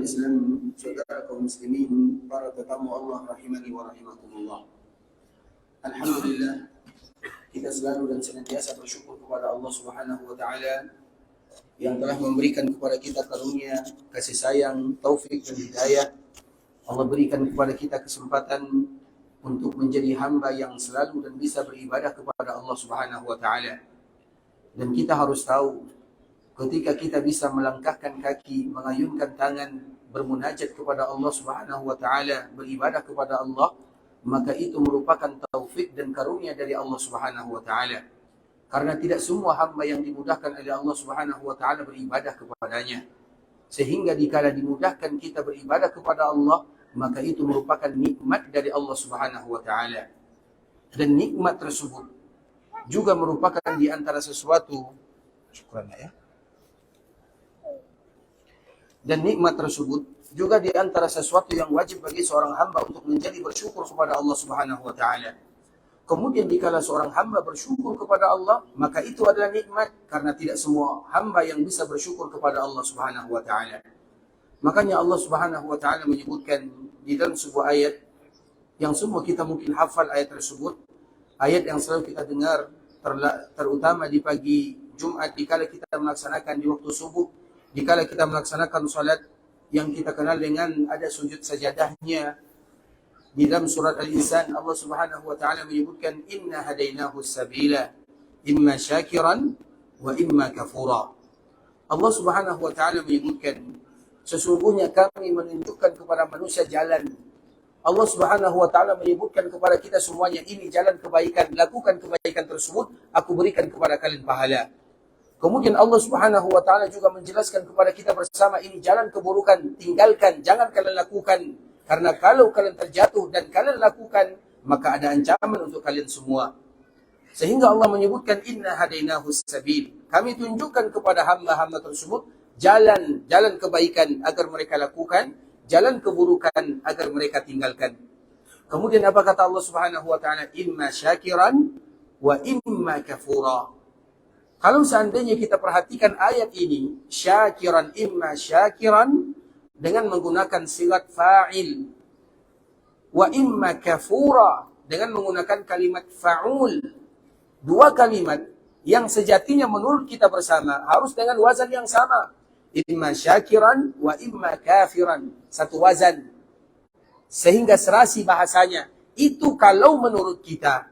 Islam, saudara kaum muslimin, para tetamu Allah rahimani wa rahimakumullah. Alhamdulillah, kita selalu dan senantiasa bersyukur kepada Allah Subhanahu wa taala yang telah memberikan kepada kita karunia, kasih sayang, taufik dan hidayah. Allah berikan kepada kita kesempatan untuk menjadi hamba yang selalu dan bisa beribadah kepada Allah Subhanahu wa taala. Dan kita harus tahu, ketika kita bisa melangkahkan kaki, mengayunkan tangan, bermunajat kepada Allah Subhanahu wa taala, beribadah kepada Allah, maka itu merupakan taufik dan karunia dari Allah Subhanahu wa taala. Karena tidak semua hamba yang dimudahkan oleh Allah Subhanahu wa taala beribadah kepadanya. Sehingga dikala dimudahkan kita beribadah kepada Allah, maka itu merupakan nikmat dari Allah Subhanahu wa taala. Dan nikmat tersebut juga merupakan di antara sesuatu, syukuran ya. Dan nikmat tersebut juga di antara sesuatu yang wajib bagi seorang hamba untuk menjadi bersyukur kepada Allah Subhanahu wa taala. Kemudian dikala seorang hamba bersyukur kepada Allah, maka itu adalah nikmat, karena tidak semua hamba yang bisa bersyukur kepada Allah Subhanahu wa taala. Makanya Allah Subhanahu wa taala menyebutkan di dalam sebuah ayat yang semua kita mungkin hafal ayat tersebut, ayat yang selalu kita dengar terutama di pagi Jumat dikala kita melaksanakan di waktu subuh, dikala kita melaksanakan salat yang kita kenal dengan ada sujud sajadahnya. Di dalam surat Al-Insan Allah Subhanahu wa taala menyebutkan inna hadainahu sabila imma syakiran wa imma kafura. Allah Subhanahu wa taala menyebutkan sesungguhnya kami menunjukkan kepada manusia jalan. Allah Subhanahu wa taala menyebutkan kepada kita semuanya, ini jalan kebaikan, lakukan kebaikan tersebut, aku berikan kepada kalian pahala. Kemudian Allah Subhanahu wa taala juga menjelaskan kepada kita bersama, ini jalan keburukan, tinggalkan, jangan kalian lakukan. Karena kalau kalian terjatuh dan kalian lakukan, maka ada ancaman untuk kalian semua. Sehingga Allah menyebutkan inna hadainahu sabil. Kami tunjukkan kepada hamba-hamba tersebut jalan kebaikan agar mereka lakukan, jalan keburukan agar mereka tinggalkan. Kemudian apa kata Allah Subhanahu wa taala? Imma syakiran wa imma kafura. Kalau seandainya kita perhatikan ayat ini, syakiran imma syakiran dengan menggunakan sigat fa'il, wa imma kafura dengan menggunakan kalimat fa'ul. Dua kalimat yang sejatinya menurut kita bersama harus dengan wazan yang sama. Imma syakiran wa imma kafiran. Satu wazan. Sehingga serasi bahasanya. Itu kalau menurut kita.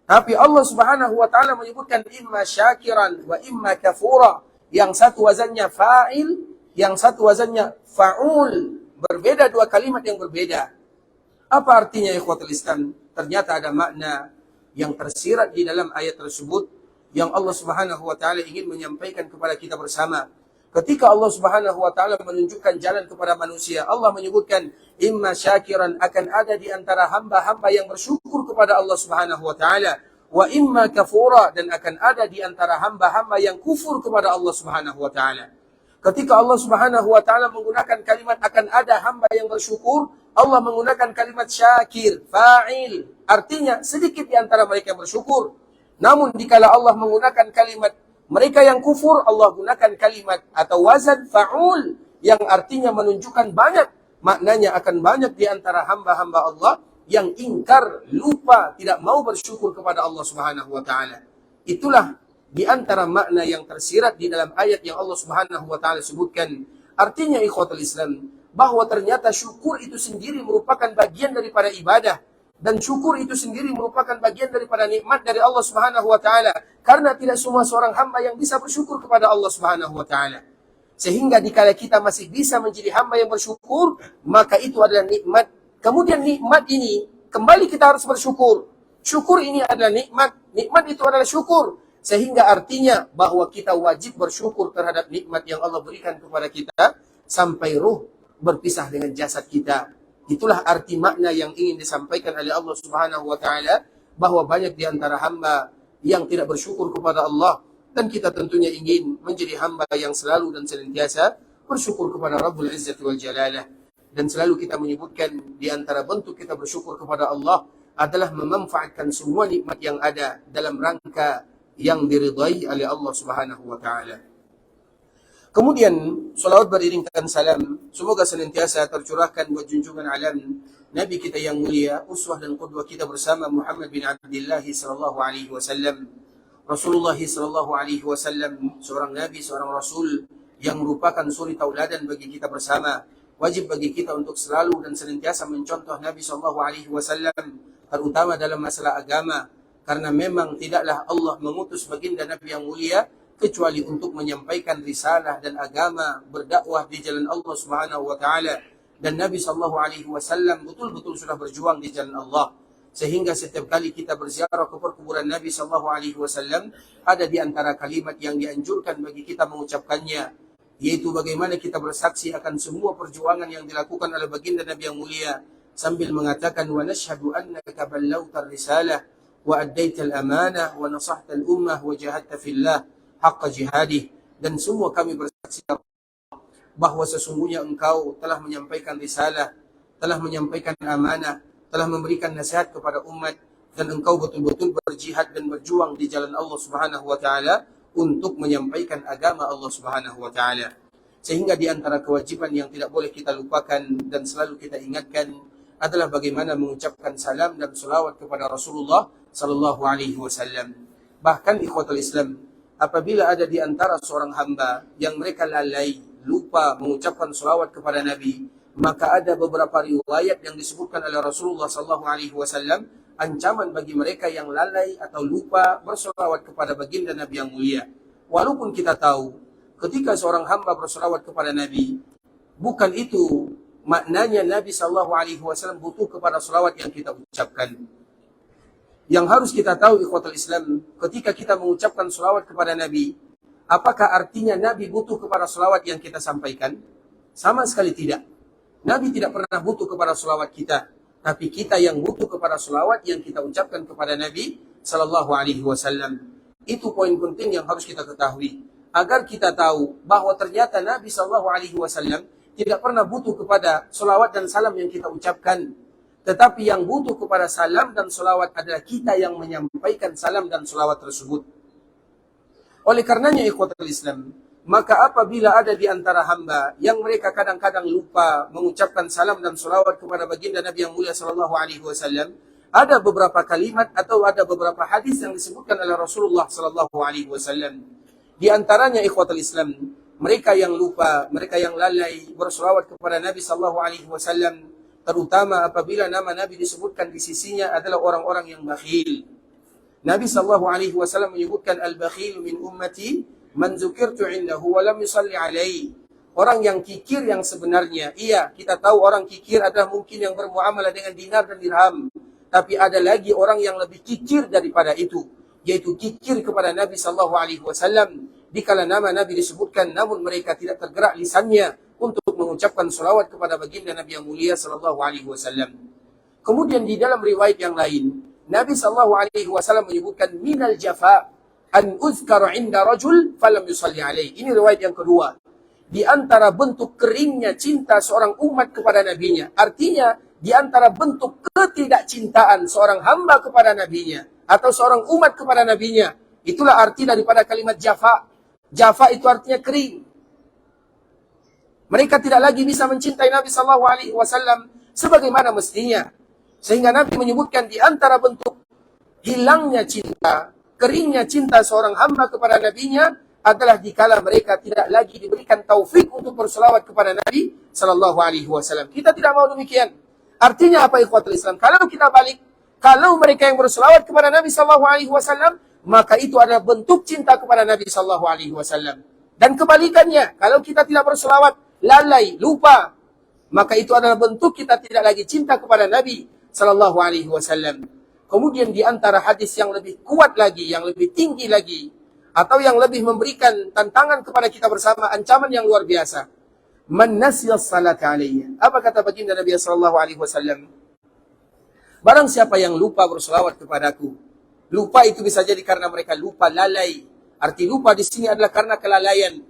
Tapi Allah Subhanahu wa taala menyebutkan imma syakiran wa imma kafura. Yang satu wazannya fa'il, yang satu wazannya fa'ul. Berbeda, dua kalimat yang berbeda. Apa artinya ikhwatul Islam? Ternyata ada makna yang tersirat di dalam ayat tersebut yang Allah Subhanahu wa taala ingin menyampaikan kepada kita bersama. Ketika Allah Subhanahu wa taala menunjukkan jalan kepada manusia, Allah menyebutkan imma syakiran, akan ada di antara hamba-hamba yang bersyukur kepada Allah Subhanahu wa taala, wa imma kafura, dan akan ada di antara hamba-hamba yang kufur kepada Allah Subhanahu wa taala. Ketika Allah Subhanahu wa taala menggunakan kalimat akan ada hamba yang bersyukur, Allah menggunakan kalimat syakir, fa'il. Artinya sedikit di antara mereka yang bersyukur. Namun dikala Allah menggunakan kalimat mereka yang kufur, Allah gunakan kalimat atau wazan fa'ul yang artinya menunjukkan banyak. Maknanya akan banyak di antara hamba-hamba Allah yang ingkar, lupa, tidak mau bersyukur kepada Allah Subhanahu wa taala. Itulah di antara makna yang tersirat di dalam ayat yang Allah Subhanahu wa taala sebutkan. Artinya ikhwatul Islam, bahwa ternyata syukur itu sendiri merupakan bagian daripada ibadah. Dan syukur itu sendiri merupakan bagian daripada nikmat dari Allah Subhanahu wa taala. Karena tidak semua seorang hamba yang bisa bersyukur kepada Allah Subhanahu wa taala. Sehingga dikala kita masih bisa menjadi hamba yang bersyukur, maka itu adalah nikmat. Kemudian nikmat ini kembali kita harus bersyukur. Syukur ini adalah nikmat. Nikmat itu adalah syukur. Sehingga artinya bahwa kita wajib bersyukur terhadap nikmat yang Allah berikan kepada kita sampai ruh berpisah dengan jasad kita. Itulah arti makna yang ingin disampaikan oleh Allah Subhanahu wa taala, bahwa banyak di antara hamba yang tidak bersyukur kepada Allah, dan kita tentunya ingin menjadi hamba yang selalu dan senantiasa bersyukur kepada Rabbul Izzati wal Jalalah. Dan selalu kita menyebutkan di antara bentuk kita bersyukur kepada Allah adalah memanfaatkan semua nikmat yang ada dalam rangka yang diridai oleh Allah Subhanahu wa taala. Kemudian salawat beriringkan salam Semoga senantiasa tercurahkan buat junjungan alam Nabi kita yang mulia, uswah dan qudwah kita bersama Muhammad bin Abdullah sallallahu alaihi wasallam. Rasulullah sallallahu alaihi wasallam seorang nabi, seorang rasul yang merupakan suri tauladan bagi kita bersama. Wajib bagi kita untuk selalu dan senantiasa mencontoh Nabi sallallahu alaihi wasallam, terutama dalam masalah agama, karena memang tidaklah Allah mengutus baginda Nabi yang mulia kecuali untuk menyampaikan risalah dan agama, berdakwah di jalan Allah Subhanahu wa taala. Dan Nabi sallallahu alaihi wasallam betul-betul sudah berjuang di jalan Allah. Sehingga setiap kali kita berziarah ke perkuburan Nabi sallallahu alaihi wasallam, ada di antara kalimat yang dianjurkan bagi kita mengucapkannya, yaitu bagaimana kita bersaksi akan semua perjuangan yang dilakukan oleh baginda Nabi yang mulia, sambil mengatakan wa nashhadu annaka ballauta risalah wa addaital amanah wa nasahtal ummah wa jahadta fillah haqqa jihadih. Dan semua kami bersaksi bahwa sesungguhnya engkau telah menyampaikan risalah, telah menyampaikan amanah, telah memberikan nasihat kepada umat, dan engkau betul-betul berjihad dan berjuang di jalan Allah Subhanahu wa taala untuk menyampaikan agama Allah Subhanahu wa taala. Sehingga di antara kewajiban yang tidak boleh kita lupakan dan selalu kita ingatkan adalah bagaimana mengucapkan salam dan selawat kepada Rasulullah sallallahu alaihi wasallam. Bahkan ikhwatul Islam, apabila ada di antara seorang hamba yang mereka lalai, lupa mengucapkan selawat kepada Nabi, maka ada beberapa riwayat yang disebutkan oleh Rasulullah sallallahu alaihi wasallam ancaman bagi mereka yang lalai atau lupa berselawat kepada baginda Nabi yang mulia. Walaupun kita tahu ketika seorang hamba berselawat kepada Nabi, bukan itu maknanya Nabi sallallahu alaihi wasallam butuh kepada selawat yang kita ucapkan. Yang harus kita tahu ikhwatul Islam, ketika kita mengucapkan selawat kepada Nabi, apakah artinya Nabi butuh kepada selawat yang kita sampaikan? Sama sekali tidak. Nabi tidak pernah butuh kepada selawat kita, tapi kita yang butuh kepada selawat yang kita ucapkan kepada Nabi sallallahu alaihi wasallam. Itu poin penting yang harus kita ketahui, agar kita tahu bahwa ternyata Nabi sallallahu alaihi wasallam tidak pernah butuh kepada selawat dan salam yang kita ucapkan, tetapi yang butuh kepada salam dan selawat adalah kita yang menyampaikan salam dan selawat tersebut. Oleh karenanya ikhwatul Islam, maka apabila ada di antara hamba yang mereka kadang-kadang lupa mengucapkan salam dan selawat kepada baginda Nabi yang mulia sallallahu alaihi wasallam, ada beberapa kalimat atau ada beberapa hadis yang disebutkan oleh Rasulullah sallallahu alaihi wasallam. Di antaranya ikhwatul Islam, mereka yang lupa, mereka yang lalai berselawat kepada Nabi sallallahu alaihi wasallam, terutama apabila nama Nabi disebutkan di sisinya adalah orang-orang yang bakhil. Nabi sallallahu alaihi wasallam menyebutkan al-bakhil min ummati man zukirtu indahu wa lam yusalli alaihi. Orang yang kikir yang sebenarnya, iya, kita tahu orang kikir adalah mungkin yang bermuamalah dengan dinar dan dirham. Tapi ada lagi orang yang lebih kikir daripada itu, yaitu kikir kepada Nabi sallallahu alaihi wasallam dikala nama Nabi disebutkan, namun mereka tidak tergerak lisannya untuk mengucapkan selawat kepada baginda Nabi yang mulia sallallahu alaihi wasallam. Kemudian di dalam riwayat yang lain, Nabi sallallahu alaihi wasallam menyebutkan minal jafa an uzkara inda rajul falam yusalli alaihi. Ini riwayat yang kedua. Di antara bentuk keringnya cinta seorang umat kepada nabinya, artinya di antara bentuk ketidakcintaan seorang hamba kepada nabinya atau seorang umat kepada nabinya, itulah arti daripada kalimat jafa. Jafa itu artinya kering. Mereka tidak lagi bisa mencintai Nabi sallallahu alaihi wasallam sebagaimana mestinya. Sehingga Nabi menyebutkan di antara bentuk hilangnya cinta, keringnya cinta seorang hamba kepada nabinya adalah dikala mereka tidak lagi diberikan taufik untuk berselawat kepada Nabi sallallahu alaihi wasallam. Kita tidak mau demikian. Artinya apa ikhwatul Islam? Kalau kita balik, kalau mereka yang berselawat kepada Nabi sallallahu alaihi wasallam, maka itu adalah bentuk cinta kepada Nabi sallallahu alaihi wasallam. Dan kebalikannya, kalau kita tidak berselawat, lalai, lupa, maka itu adalah bentuk kita tidak lagi cinta kepada Nabi sallallahu alaihi wasallam. Kemudian di antara hadis yang lebih kuat lagi, yang lebih tinggi lagi, atau yang lebih memberikan tantangan kepada kita bersama, ancaman yang luar biasa. Man nasiyas salata alayya. Apa kata baginda Nabi sallallahu alaihi wasallam? Barang siapa yang lupa berselawat kepadaku. Lupa itu bisa jadi karena mereka lupa, lalai. Arti lupa di sini adalah karena kelalaian.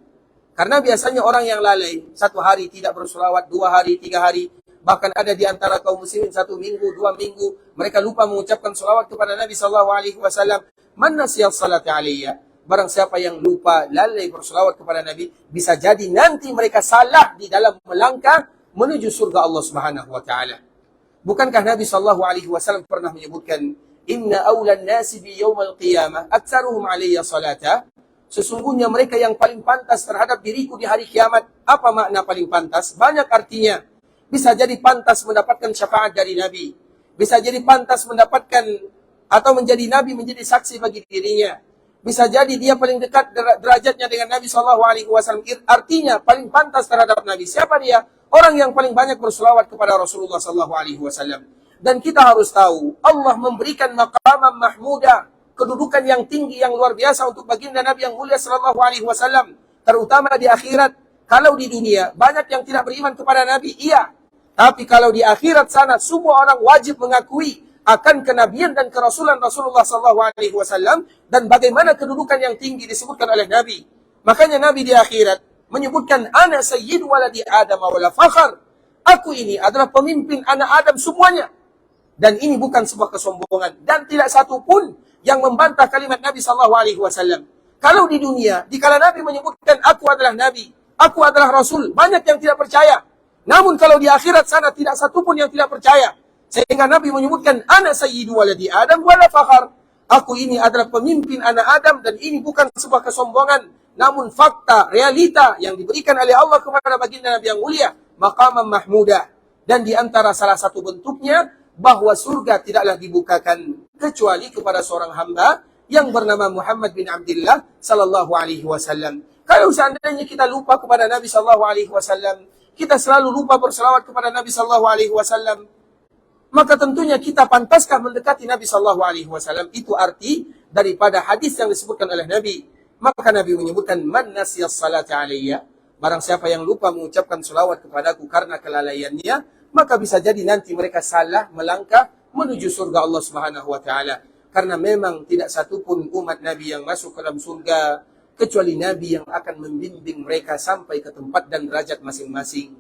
Karena biasanya orang yang lalai, 1 hari tidak berselawat, 2 hari, 3 hari, bahkan ada di antara kaum muslimin 1 minggu, 2 minggu, mereka lupa mengucapkan selawat kepada Nabi sallallahu alaihi wasallam. Man nasiyas salata alayya. barang siapa yang lupa, lalai berselawat kepada Nabi, bisa jadi nanti mereka salah di dalam melangkah menuju surga Allah Subhanahu wa taala. Bukankah Nabi sallallahu alaihi wasallam pernah menyebutkan, "Inna awlan nasi bi yaumal qiyamah aktsaruhum alayya salata." Sesungguhnya mereka yang paling pantas terhadap diriku di hari kiamat. Apa makna paling pantas? Banyak artinya. Bisa jadi pantas mendapatkan syafaat dari Nabi. Bisa jadi pantas mendapatkan atau menjadi Nabi, menjadi saksi bagi dirinya. Bisa jadi dia paling dekat derajatnya dengan Nabi SAW. Artinya paling pantas terhadap Nabi. Siapa dia? Orang yang paling banyak berselawat kepada Rasulullah SAW. Dan kita harus tahu, Allah memberikan maqamam mahmuda, kedudukan yang tinggi, yang luar biasa untuk baginda Nabi yang mulia SAW. Terutama di akhirat. Kalau di dunia, banyak yang tidak beriman kepada Nabi, iya. Tapi kalau di akhirat sana, semua orang wajib mengakui akan kenabian dan kerasulan Rasulullah SAW dan bagaimana kedudukan yang tinggi disebutkan oleh Nabi. Makanya Nabi di akhirat menyebutkan, "Ana sayyidu waladi Adam wala fakhar." Aku ini adalah pemimpin anak Adam semuanya. Dan ini bukan sebuah kesombongan. Dan tidak satu pun yang membantah kalimat Nabi SAW. Kalau di dunia, dikala Nabi menyebutkan, "Aku adalah Nabi, aku adalah Rasul," banyak yang tidak percaya. Namun kalau di akhirat sana tidak satu pun yang tidak percaya. Sehingga Nabi menyebutkan, "Ana sayyidu waladi Adam wala fakhar." Aku ini adalah pemimpin anak Adam dan ini bukan sebuah kesombongan. Namun fakta, realita yang diberikan oleh Allah kepada baginda Nabi yang mulia, maqamam mahmudah. Dan di antara salah satu bentuknya, bahwa surga tidaklah dibukakan kecuali kepada seorang hamba yang bernama Muhammad bin Abdullah sallallahu alaihi wasallam. Kalau seandainya kita lupa kepada Nabi sallallahu alaihi wasallam, kita selalu lupa berselawat kepada Nabi sallallahu alaihi wasallam, maka tentunya kita pantaskah mendekati Nabi sallallahu alaihi wasallam? Itu arti daripada hadis yang disebutkan oleh Nabi. Maka Nabi menyebutkan, "Man nasiyas salata alayya." Barang siapa yang lupa mengucapkan selawat kepadaku karena kelalaiannya, maka bisa jadi nanti mereka salah melangkah menuju surga Allah Subhanahu wa taala. Karena memang tidak satupun umat Nabi yang masuk ke dalam surga kecuali Nabi yang akan membimbing mereka sampai ke tempat dan derajat masing-masing.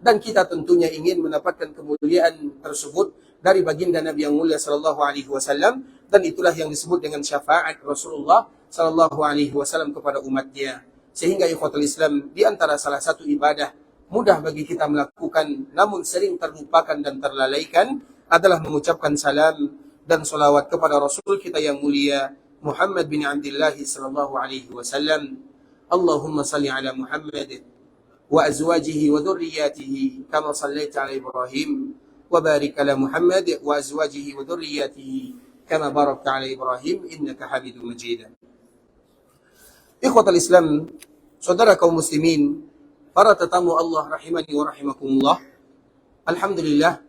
Dan kita tentunya ingin mendapatkan kemuliaan tersebut dari baginda Nabi yang mulia sallallahu alaihi wasallam, dan itulah yang disebut dengan syafaat Rasulullah sallallahu alaihi wasallam kepada umatnya. Sehingga ikhwatul Islam, di antara salah satu ibadah mudah bagi kita melakukan namun sering terlupakan dan terlalaikan adalah mengucapkan salam dan salawat kepada Rasul kita yang mulia Muhammad bin Abdullah sallallahu alaihi wasallam. Allahumma salli ala Muhammad wa azwajihi wa dhurriyyatihi kama sallaita ala Ibrahim wa barik ala Muhammad wa azwajihi wa dhurriyyatihi kama barakta ala Ibrahim innaka Hamidum Majid. Ikhwatul Islam, saudara kaum muslimin, para tetamu Allah rahimani wa rahimakumullah. Alhamdulillah,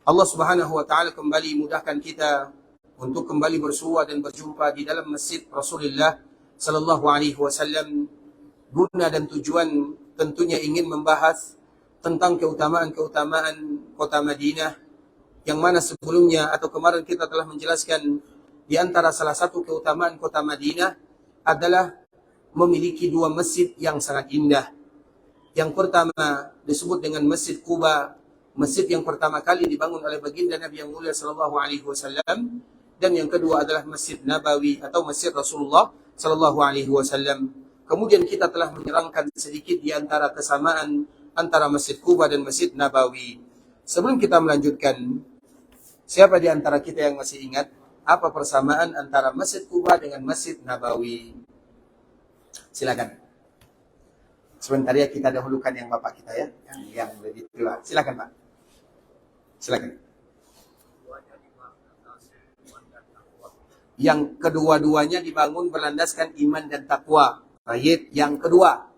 Allah Subhanahu wa taala kembali mudahkan kita untuk kembali bersua dan berjumpa di dalam masjid Rasulullah sallallahu alaihi wasallam. Guna dan tujuan tentunya ingin membahas tentang keutamaan-keutamaan kota Madinah, yang mana sebelumnya atau kemarin kita telah menjelaskan di antara salah satu keutamaan kota Madinah adalah memiliki dua masjid yang sangat indah. Yang pertama disebut dengan Masjid Quba, masjid yang pertama kali dibangun oleh baginda Nabi yang mulia sallallahu alaihi wasallam, dan yang kedua adalah Masjid Nabawi atau Masjid Rasulullah sallallahu alaihi wasallam. Kemudian kita telah menerangkan sedikit di antara kesamaan antara Masjid Quba dan Masjid Nabawi. Sebelum kita melanjutkan, siapa di antara kita yang masih ingat apa persamaan antara Masjid Quba dengan Masjid Nabawi? Silakan. Sebentar ya, kita dahulukan yang bapak kita ya, yang lebih tua. Silakan Pak. Silakan. Yang kedua-duanya dibangun berlandaskan iman dan takwa. Ayat yang kedua.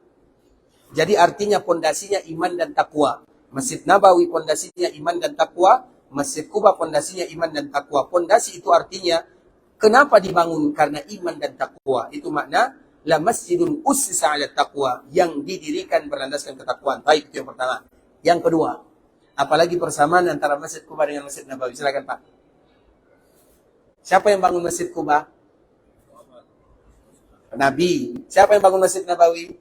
Jadi artinya pondasinya iman dan takwa. Masjid Nabawi pondasinya iman dan takwa. Masjid Quba pondasinya iman dan takwa. Pondasi itu artinya kenapa dibangun? Karena iman dan takwa. Itu makna la masjidun ussisa 'ala taqwa, yang didirikan berlandaskan ketakwaan. Baik, itu yang pertama. Yang kedua, apalagi persamaan antara Masjid Quba dengan Masjid Nabawi? Silakan Pak. Siapa yang bangun Masjid Quba? Nabi. Siapa yang bangun Masjid Nabawi?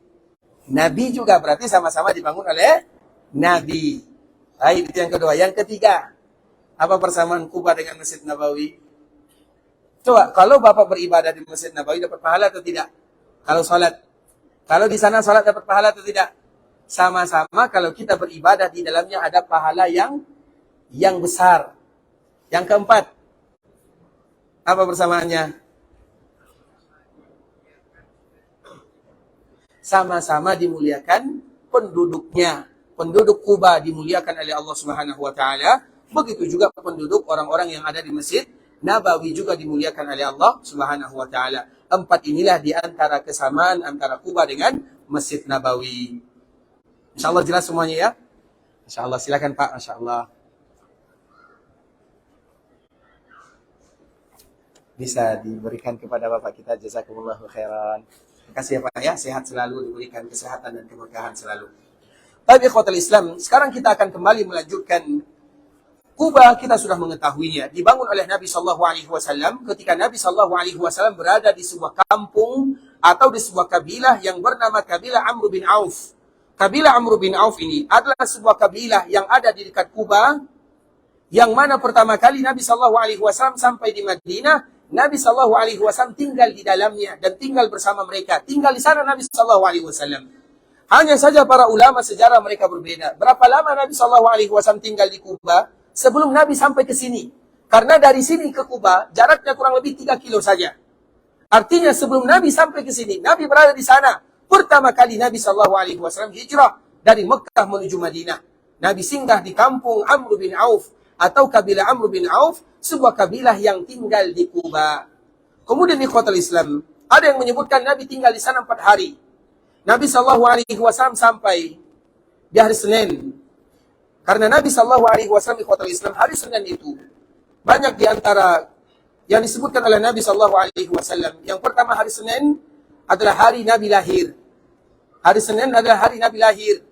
Nabi juga, berarti sama-sama dibangun oleh Nabi. Baik, itu yang kedua. Yang ketiga, apa persamaan Quba dengan Masjid Nabawi? Coba, kalau Bapak beribadah di Masjid Nabawi dapat pahala atau tidak? Kalau sholat. Kalau di sana sholat dapat pahala atau tidak? Sama-sama kalau kita beribadah di dalamnya ada pahala yang besar. Yang keempat, apa persamaannya? Sama-sama dimuliakan penduduknya. Penduduk Kuba dimuliakan oleh Allah Subhanahu wa taala, begitu juga penduduk orang-orang yang ada di Masjid Nabawi juga dimuliakan oleh Allah Subhanahu wa taala. Empat inilah di antara kesamaan antara Kuba dengan Masjid Nabawi. Insyaallah jelas semuanya ya? Insyaallah, silakan Pak, insyaallah. Bisa diberikan kepada Bapak kita, jazakumullahu khairan. Terima kasih ya Pak ya, sehat selalu, diberikan kesehatan dan keberkahan selalu. Tapi ikhwatul Islam, sekarang kita akan kembali melanjutkan Kuba. Kita sudah mengetahuinya, dibangun oleh Nabi Shallallahu Alaihi Wasallam ketika Nabi Shallallahu Alaihi Wasallam berada di sebuah kampung atau di sebuah kabilah yang bernama kabilah Amr bin Auf. Kabilah Amr bin Auf ini adalah sebuah kabilah yang ada di dekat Kuba, yang mana pertama kali Nabi Shallallahu Alaihi Wasallam sampai di Madinah, Nabi Shallallahu Alaihi Wasallam tinggal di dalamnya dan tinggal bersama mereka. Tinggal di sana Nabi Shallallahu Alaihi Wasallam. Hanya saja para ulama sejarah mereka berbeda. Berapa lama Nabi Shallallahu Alaihi Wasallam tinggal di Kuba sebelum Nabi sampai ke sini? Karena dari sini ke Kuba jaraknya kurang lebih 3 kilo saja. Artinya sebelum Nabi sampai ke sini, Nabi berada di sana. Pertama kali Nabi Shallallahu Alaihi Wasallam hijrah dari Mekah menuju Madinah. Nabi singgah di kampung Amr bin Auf atau kabilah Amr bin Auf, sebuah kabilah yang tinggal di Kuba. Kemudian di Ikhwatul Islam, ada yang menyebutkan Nabi tinggal di sana 4 hari. Nabi Shallallahu Alaihi Wasallam sampai di hari Senin. Karena Nabi Shallallahu Alaihi Wasallam Ikhwatul Islam, hari Senin itu banyak di antara yang disebutkan oleh Nabi Shallallahu Alaihi Wasallam. Yang pertama, hari Senin adalah hari Nabi lahir. Hari Senin adalah hari Nabi lahir.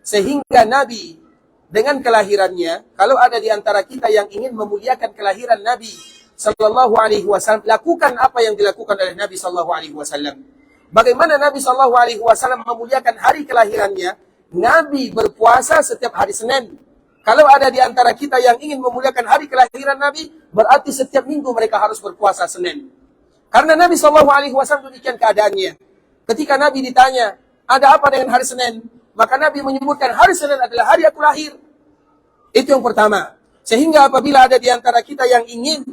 Sehingga Nabi dengan kelahirannya, kalau ada di antara kita yang ingin memuliakan kelahiran Nabi Sallallahu Alaihi Wasallam, lakukan apa yang dilakukan oleh Nabi Sallallahu Alaihi Wasallam. Bagaimana Nabi Sallallahu Alaihi Wasallam memuliakan hari kelahirannya? Nabi berpuasa setiap hari Senin. Kalau ada di antara kita yang ingin memuliakan hari kelahiran Nabi, berarti setiap minggu mereka harus berpuasa Senin. Karena Nabi Sallallahu Alaihi Wasallam demikian keadaannya. Ketika Nabi ditanya, ada apa dengan hari Senin? Maka Nabi menyebutkan hari Senin adalah hari aku lahir. Itu yang pertama. Sehingga apabila ada di antara kita yang ingin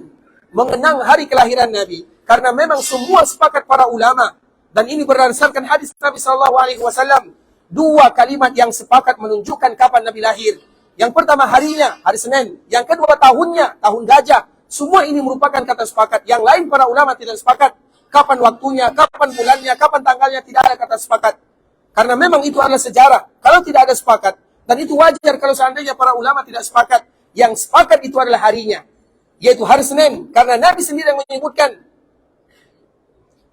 mengenang hari kelahiran Nabi, karena memang semua sepakat para ulama, dan ini berdasarkan hadis Nabi Sallallahu Alaihi Wasallam, 2 kalimat yang sepakat menunjukkan kapan Nabi lahir. Yang pertama harinya, hari Senin. Yang kedua tahunnya, tahun gajah. Semua ini merupakan kata sepakat. Yang lain para ulama tidak sepakat. Kapan waktunya, kapan bulannya, kapan tanggalnya, tidak ada kata sepakat. Karena memang itu adalah sejarah. Kalau tidak ada sepakat, dan itu wajar kalau seandainya para ulama tidak sepakat. Yang sepakat itu adalah harinya, yaitu hari Senin. Karena Nabi sendiri yang menyebutkan,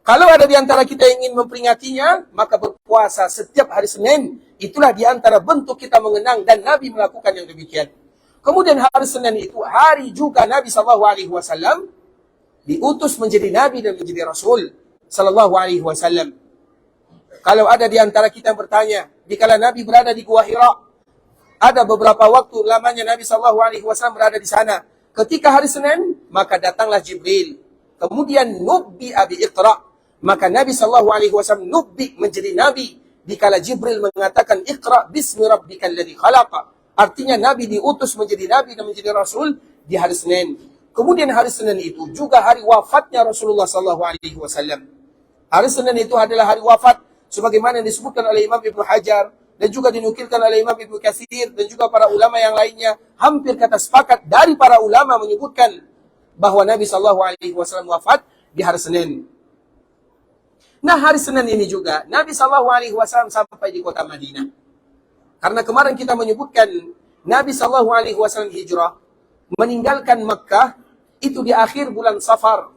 kalau ada di antara kita yang ingin memperingatinya, maka berpuasa setiap hari Senin. Itulah di antara bentuk kita mengenang, dan Nabi melakukan yang demikian. Kemudian hari Senin itu hari juga Nabi Sallallahu Alaihi Wasallam diutus menjadi Nabi dan menjadi Rasul Sallallahu Alaihi Wasallam. Kalau ada di antara kita yang bertanya, dikala Nabi berada di Gua Hira, ada beberapa waktu lamanya Nabi Sallallahu Alaihi Wasallam berada di sana. Ketika hari Senin, maka datanglah Jibril. Kemudian nubbi abi Iqra. Maka Nabi Sallallahu Alaihi Wasallam nubbi menjadi Nabi dikala Jibril mengatakan Iqra bismi rabbikal ladzi khalaqa. Artinya Nabi diutus menjadi Nabi dan menjadi Rasul di hari Senin. Kemudian hari Senin itu juga hari wafatnya Rasulullah Sallallahu Alaihi Wasallam. Hari Senin itu adalah hari wafat, sebagaimana yang disebutkan oleh Imam Ibnu Hajar dan juga dinukilkan oleh Imam Ibnu Katsir dan juga para ulama yang lainnya. Hampir kata sepakat dari para ulama menyebutkan bahwa Nabi Sallallahu Alaihi Wasallam wafat di hari Senin. Nah, hari Senin ini juga Nabi Sallallahu Alaihi Wasallam sampai di kota Madinah. Karena kemarin kita menyebutkan Nabi Sallallahu Alaihi Wasallam hijrah meninggalkan Mekah itu di akhir bulan Safar.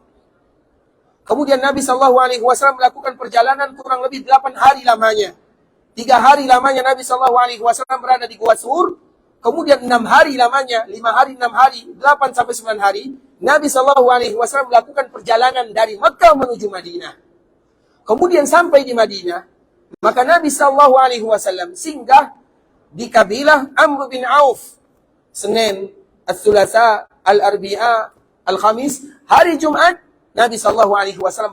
Kemudian Nabi Sallallahu Alaihi Wasallam melakukan perjalanan kurang lebih 8 hari lamanya. 3 hari lamanya Nabi Sallallahu Alaihi Wasallam berada di Gua Sur. Kemudian 6 hari lamanya, 5 hari, 6 hari, 8 sampai 9 hari, Nabi Sallallahu Alaihi Wasallam melakukan perjalanan dari Mekah menuju Madinah. Kemudian sampai di Madinah, maka Nabi Sallallahu Alaihi Wasallam singgah di kabilah Amr bin Auf. Senin, Al-Thulatha, Al-Arbi'a, Al-Khamis, hari Jumat Nabi SAW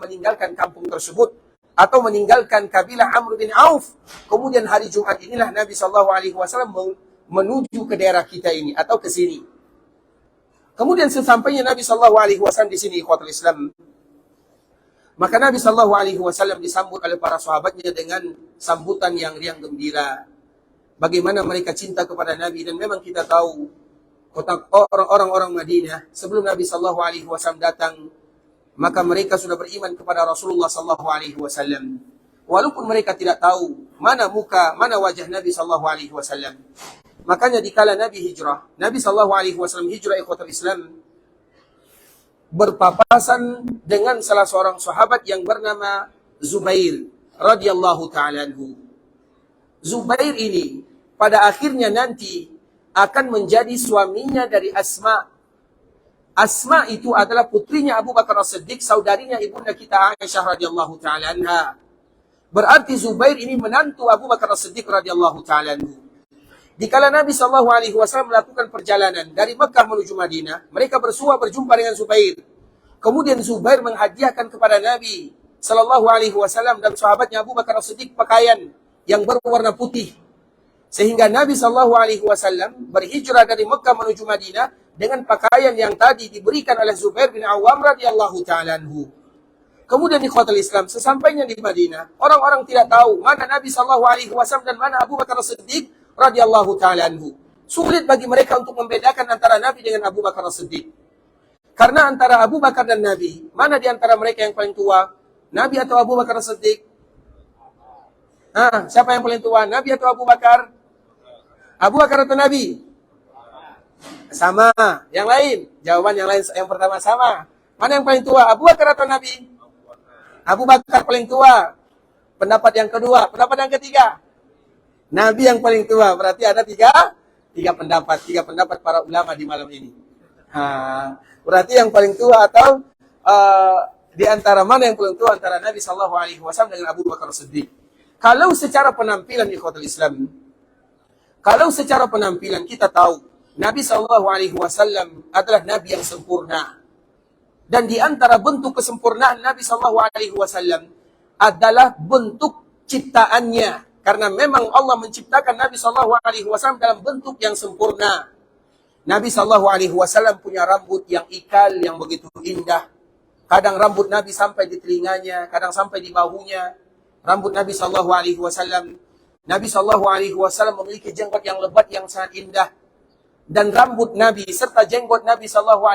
meninggalkan kampung tersebut atau meninggalkan kabilah Amr bin Auf. Kemudian hari Jumat inilah Nabi SAW menuju ke daerah kita ini atau ke sini. Kemudian sesampainya Nabi SAW di sini, ikhwatul Islam, maka Nabi SAW disambut oleh para sahabatnya dengan sambutan yang riang gembira. Bagaimana mereka cinta kepada Nabi, dan memang kita tahu orang-orang Madinah sebelum Nabi SAW datang, maka mereka sudah beriman kepada Rasulullah SAW. Walaupun mereka tidak tahu mana muka, mana wajah Nabi SAW. Makanya dikala Nabi hijrah, Nabi SAW hijrah, ikhwatul Islam, berpapasan dengan salah seorang sahabat yang bernama Zubair radhiyallahu ta'ala anhu. Zubair ini pada akhirnya nanti akan menjadi suaminya dari Asma. Asma itu adalah putrinya Abu Bakar As-Siddiq, saudarinya ibunda kita Aisyah radhiyallahu ta'ala anha. Berarti Zubair ini menantu Abu Bakar As-Siddiq radhiyallahu ta'ala anhu. Dikala Nabi SAW melakukan perjalanan dari Mekah menuju Madinah, mereka bersua berjumpa dengan Zubair. Kemudian Zubair menghadiahkan kepada Nabi SAW dan sahabatnya Abu Bakar As-Siddiq pakaian yang berwarna putih. Sehingga Nabi SAW berhijrah dari Mekah menuju Madinah dengan pakaian yang tadi diberikan oleh Zubair bin Awam radhiyallahu ta'ala anhu. Kemudian ikhwatul Islam, sesampainya di Madinah, orang-orang tidak tahu mana Nabi SAW dan mana Abu Bakar As-Siddiq radhiyallahu ta'ala anhu. Sulit bagi mereka untuk membedakan antara Nabi dengan Abu Bakar As-Siddiq. Karena antara Abu Bakar dan Nabi, mana di antara mereka yang paling tua? Nabi atau Abu Bakar As-Siddiq? Siapa yang paling tua? Nabi atau Abu Bakar? Abu Bakar atau Nabi? Sama. Yang lain? Jawaban yang lain, yang pertama sama. Mana yang paling tua? Abu Bakar atau Nabi? Abu Bakar paling tua. Pendapat yang kedua. Pendapat yang ketiga? Nabi yang paling tua. Berarti ada tiga pendapat para ulama di malam ini. Berarti yang paling tua atau di antara mana yang paling tua antara Nabi SAW dengan Abu Bakar Siddiq? Kalau secara penampilan ikhwatul Islam, kalau secara penampilan kita tahu Nabi SAW adalah Nabi yang sempurna. Dan di antara bentuk kesempurnaan Nabi SAW adalah bentuk ciptaannya. Karena memang Allah menciptakan Nabi SAW dalam bentuk yang sempurna. Nabi SAW punya rambut yang ikal, yang begitu indah. Kadang rambut Nabi sampai di telinganya, kadang sampai di bahunya. Rambut Nabi SAW. Nabi SAW memiliki jenggot yang lebat yang sangat indah. Dan rambut Nabi serta jenggot Nabi SAW,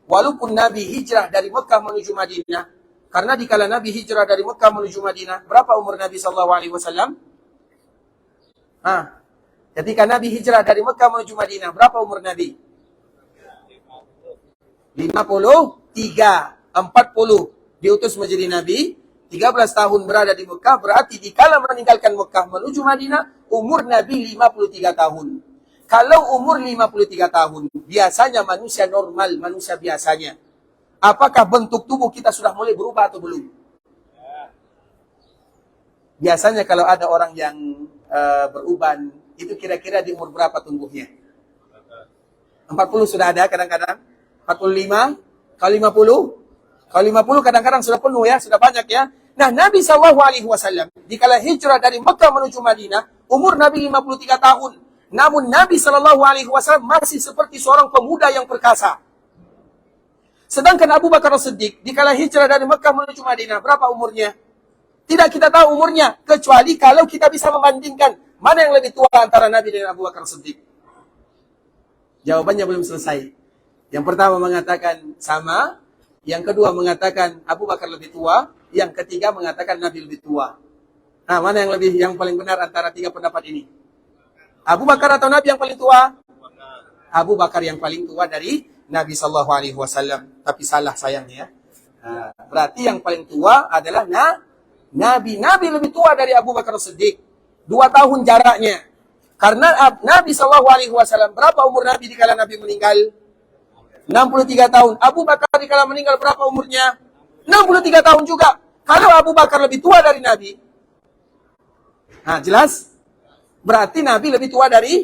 walaupun Nabi hijrah dari Mekah menuju Madinah, karena dikala Nabi hijrah dari Mekah menuju Madinah, berapa umur Nabi SAW? Ketika Nabi hijrah dari Mekah menuju Madinah, berapa umur Nabi? 53, 40 diutus menjadi Nabi, 13 tahun berada di Mekah, berarti dikala meninggalkan Mekah menuju Madinah, umur Nabi 53 tahun. Kalau umur 53 tahun, biasanya manusia normal, manusia biasanya, apakah bentuk tubuh kita sudah mulai berubah atau belum? Biasanya kalau ada orang yang beruban, itu kira-kira di umur berapa tumbuhnya? 40 sudah ada kadang-kadang? 45? Kalau 50? Kalau 50 kadang-kadang sudah penuh ya, sudah banyak ya. Nah, Nabi SAW, dikala hijrah dari Mekah menuju Madinah, umur Nabi 53 tahun. Namun Nabi SAW masih seperti seorang pemuda yang perkasa. Sedangkan Abu Bakar As-Siddiq dikala hijrah dari Mekah menuju Madinah, berapa umurnya? Tidak kita tahu umurnya, kecuali kalau kita bisa membandingkan mana yang lebih tua antara Nabi dengan Abu Bakar As-Siddiq. Jawabannya belum selesai. Yang pertama mengatakan sama, yang kedua mengatakan Abu Bakar lebih tua, yang ketiga mengatakan Nabi lebih tua. Mana yang paling benar antara tiga pendapat ini? Abu Bakar atau Nabi yang paling tua? Abu Bakar yang paling tua dari Nabi SAW. Tapi salah sayangnya. Berarti yang paling tua adalah Nabi. Nabi lebih tua dari Abu Bakar Siddiq. 2 tahun jaraknya. Karena Nabi SAW, berapa umur Nabi dikala Nabi meninggal? 63 tahun. Abu Bakar dikala meninggal berapa umurnya? 63 tahun juga. Kalau Abu Bakar lebih tua dari Nabi, jelas? Berarti Nabi lebih tua dari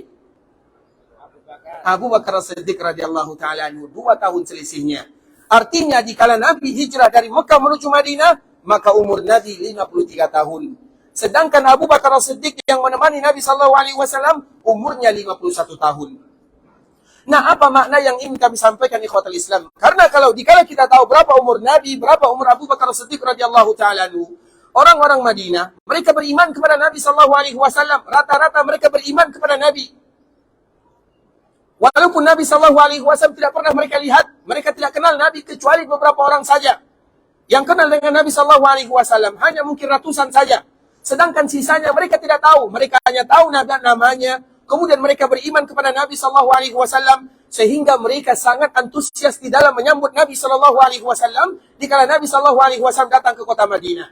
Abu Bakar Siddiq radhiyallahu ta'ala anhu. 2 tahun selisihnya. Artinya dikala Nabi hijrah dari Mekah menuju Madinah, maka umur Nabi 53 tahun. Sedangkan Abu Bakar As-Siddiq yang menemani Nabi SAW umurnya 51 tahun. Nah, apa makna yang ingin kami sampaikan ikhwatul Islam? Karena kalau dikala kita tahu berapa umur Nabi, berapa umur Abu Bakar As-Siddiq radhiyallahu taala anhu, orang-orang Madinah, mereka beriman kepada Nabi SAW. Rata-rata mereka beriman kepada Nabi. Walaupun Nabi SAW tidak pernah mereka lihat, mereka tidak kenal Nabi kecuali beberapa orang saja. Yang kenal dengan Nabi SAW hanya mungkin ratusan saja. Sedangkan sisanya mereka tidak tahu. Mereka hanya tahu namanya. Kemudian mereka beriman kepada Nabi SAW sehingga mereka sangat antusias di dalam menyambut Nabi SAW dikala Nabi SAW datang ke kota Madinah.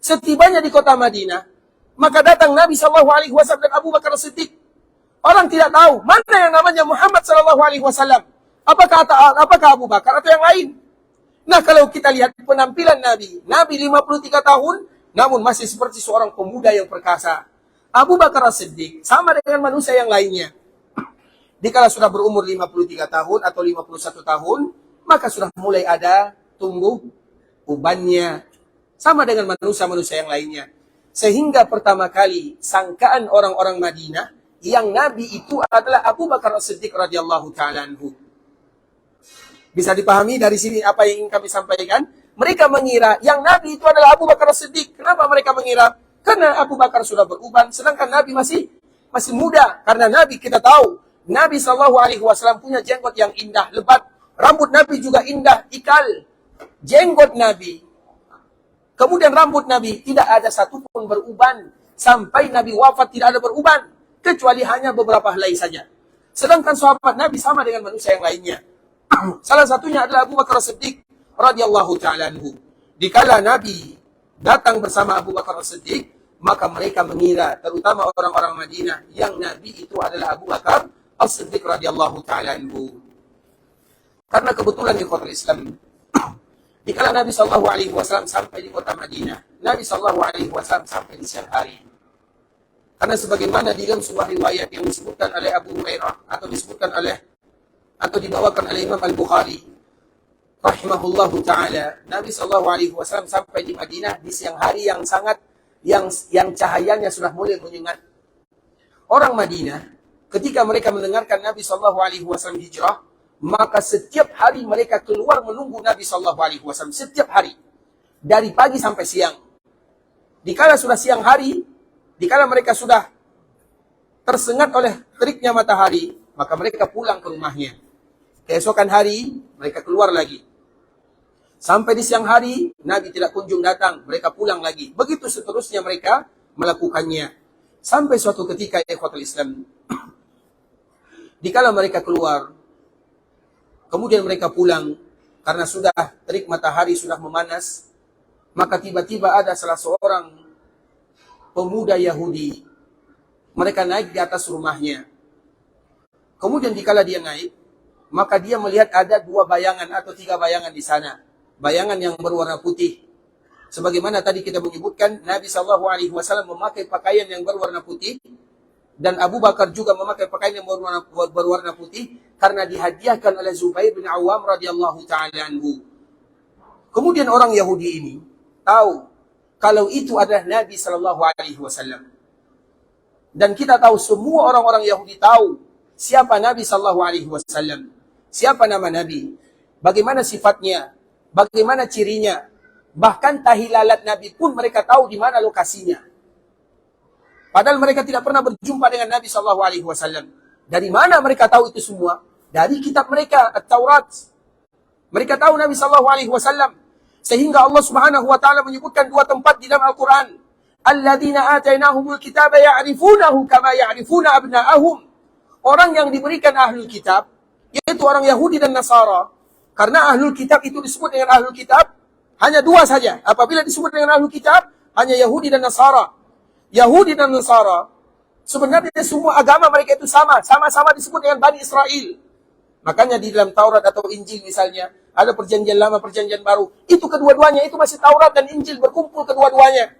Setibanya di kota Madinah, maka datang Nabi SAW dan Abu Bakar As-Siddiq. Orang tidak tahu mana yang namanya Muhammad SAW. Apakah Abu Bakar atau yang lain? Nah, kalau kita lihat penampilan Nabi 53 tahun, namun masih seperti seorang pemuda yang perkasa. Abu Bakar As-Siddiq sama dengan manusia yang lainnya. Dikala sudah berumur 53 tahun atau 51 tahun, maka sudah mulai ada tumbuh ubannya. Sama dengan manusia-manusia yang lainnya. Sehingga pertama kali sangkaan orang-orang Madinah yang Nabi itu adalah Abu Bakar As-Siddiq radhiyallahu ta'ala anhu. Bisa dipahami dari sini apa yang ingin kami sampaikan? Mereka mengira yang Nabi itu adalah Abu Bakar As-Siddiq. Kenapa mereka mengira? Karena Abu Bakar sudah beruban, sedangkan Nabi masih muda. Karena Nabi kita tahu, Nabi SAW punya jenggot yang indah, lebat. Rambut Nabi juga indah, ikal. Jenggot Nabi, kemudian rambut Nabi tidak ada satupun beruban. Sampai Nabi wafat tidak ada beruban. Kecuali hanya beberapa helai saja. Sedangkan sahabat Nabi sama dengan manusia yang lainnya. Salah satunya adalah Abu Bakar As-Siddiq radhiyallahu ta'ala anhu. Dikala Nabi datang bersama Abu Bakar As-Siddiq, maka mereka mengira, terutama orang-orang Madinah, yang Nabi itu adalah Abu Bakar As-Siddiq radhiyallahu ta'ala anhu. Karena kebetulan di kota Islam, dikala Nabi SAW sampai di kota Madinah, Nabi SAW sampai di siang hari. Karena sebagaimana di dalam sebuah riwayat yang disebutkan oleh Abu Hurairah atau dibawakan oleh Imam Al-Bukhari rahimahullahu taala, Nabi SAW sampai di Madinah di siang hari yang sangat yang cahayanya sudah mulai menyengat. Orang Madinah ketika mereka mendengarkan Nabi SAW hijrah, maka setiap hari mereka keluar menunggu Nabi SAW setiap hari dari pagi sampai siang. Dikala sudah siang hari, dikala mereka sudah tersengat oleh teriknya matahari, maka mereka pulang ke rumahnya. Keesokan hari, mereka keluar lagi. Sampai di siang hari, Nabi tidak kunjung datang, mereka pulang lagi. Begitu seterusnya mereka melakukannya. Sampai suatu ketika, ikhwatul Islam, dikala mereka keluar, kemudian mereka pulang, karena sudah terik matahari sudah memanas, maka tiba-tiba ada salah seorang pemuda Yahudi. Mereka naik di atas rumahnya. Kemudian dikala dia naik, maka dia melihat ada 2 bayangan atau 3 bayangan di sana. Bayangan yang berwarna putih. Sebagaimana tadi kita menyebutkan, Nabi SAW memakai pakaian yang berwarna putih. Dan Abu Bakar juga memakai pakaian yang berwarna putih. Karena dihadiahkan oleh Zubair bin Awam radhiyallahu ta'ala anhu. Kemudian orang Yahudi ini tahu kalau itu adalah Nabi SAW. Dan kita tahu semua orang-orang Yahudi tahu siapa Nabi SAW. Siapa nama Nabi, bagaimana sifatnya, bagaimana cirinya. Bahkan tahilalat Nabi pun mereka tahu di mana lokasinya. Padahal mereka tidak pernah berjumpa dengan Nabi SAW. Dari mana mereka tahu itu semua? Dari kitab mereka, At-Taurat. Mereka tahu Nabi SAW. Sehingga Allah Subhanahu wa taala menyebutkan 2 tempat di dalam Al-Qur'an. Alladzina atainahumul kitaba ya'rifunahu kama ya'rifuna abna'ahum. Orang yang diberikan ahlul kitab, yaitu orang Yahudi dan Nasara. Karena ahlul kitab itu disebut dengan ahlul kitab hanya 2 saja. Apabila disebut dengan ahlul kitab, hanya Yahudi dan Nasara. Yahudi dan Nasara, sebenarnya semua agama mereka itu sama-sama disebut dengan Bani Israel. Makanya di dalam Taurat atau Injil misalnya, ada perjanjian lama, perjanjian baru. Itu kedua-duanya, itu masih Taurat dan Injil berkumpul kedua-duanya.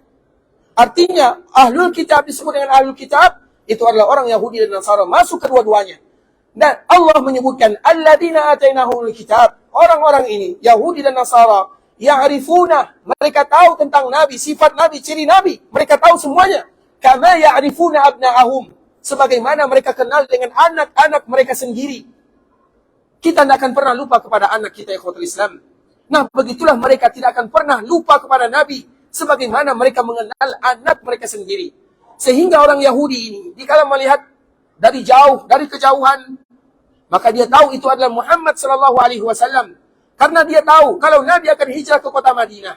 Artinya, ahlul kitab disebut dengan ahlul kitab, itu adalah orang Yahudi dan Nasara, masuk kedua-duanya. Dan Allah menyebutkan alladzina atainahumul kitab, orang-orang ini Yahudi dan Nasara, ya'rifuna, mereka tahu tentang nabi, sifat nabi, ciri nabi, mereka tahu semuanya. Kama ya'rifuna abna'ahum, sebagaimana mereka kenal dengan anak-anak mereka sendiri. Kita tidak akan pernah lupa kepada anak kita, ikhwatul Islam. Nah, begitulah mereka tidak akan pernah lupa kepada nabi sebagaimana mereka mengenal anak mereka sendiri. Sehingga orang Yahudi ini dikala melihat dari jauh, dari kejauhan, maka dia tahu itu adalah Muhammad sallallahu alaihi wasallam. Karena dia tahu kalau Nabi akan hijrah ke kota Madinah.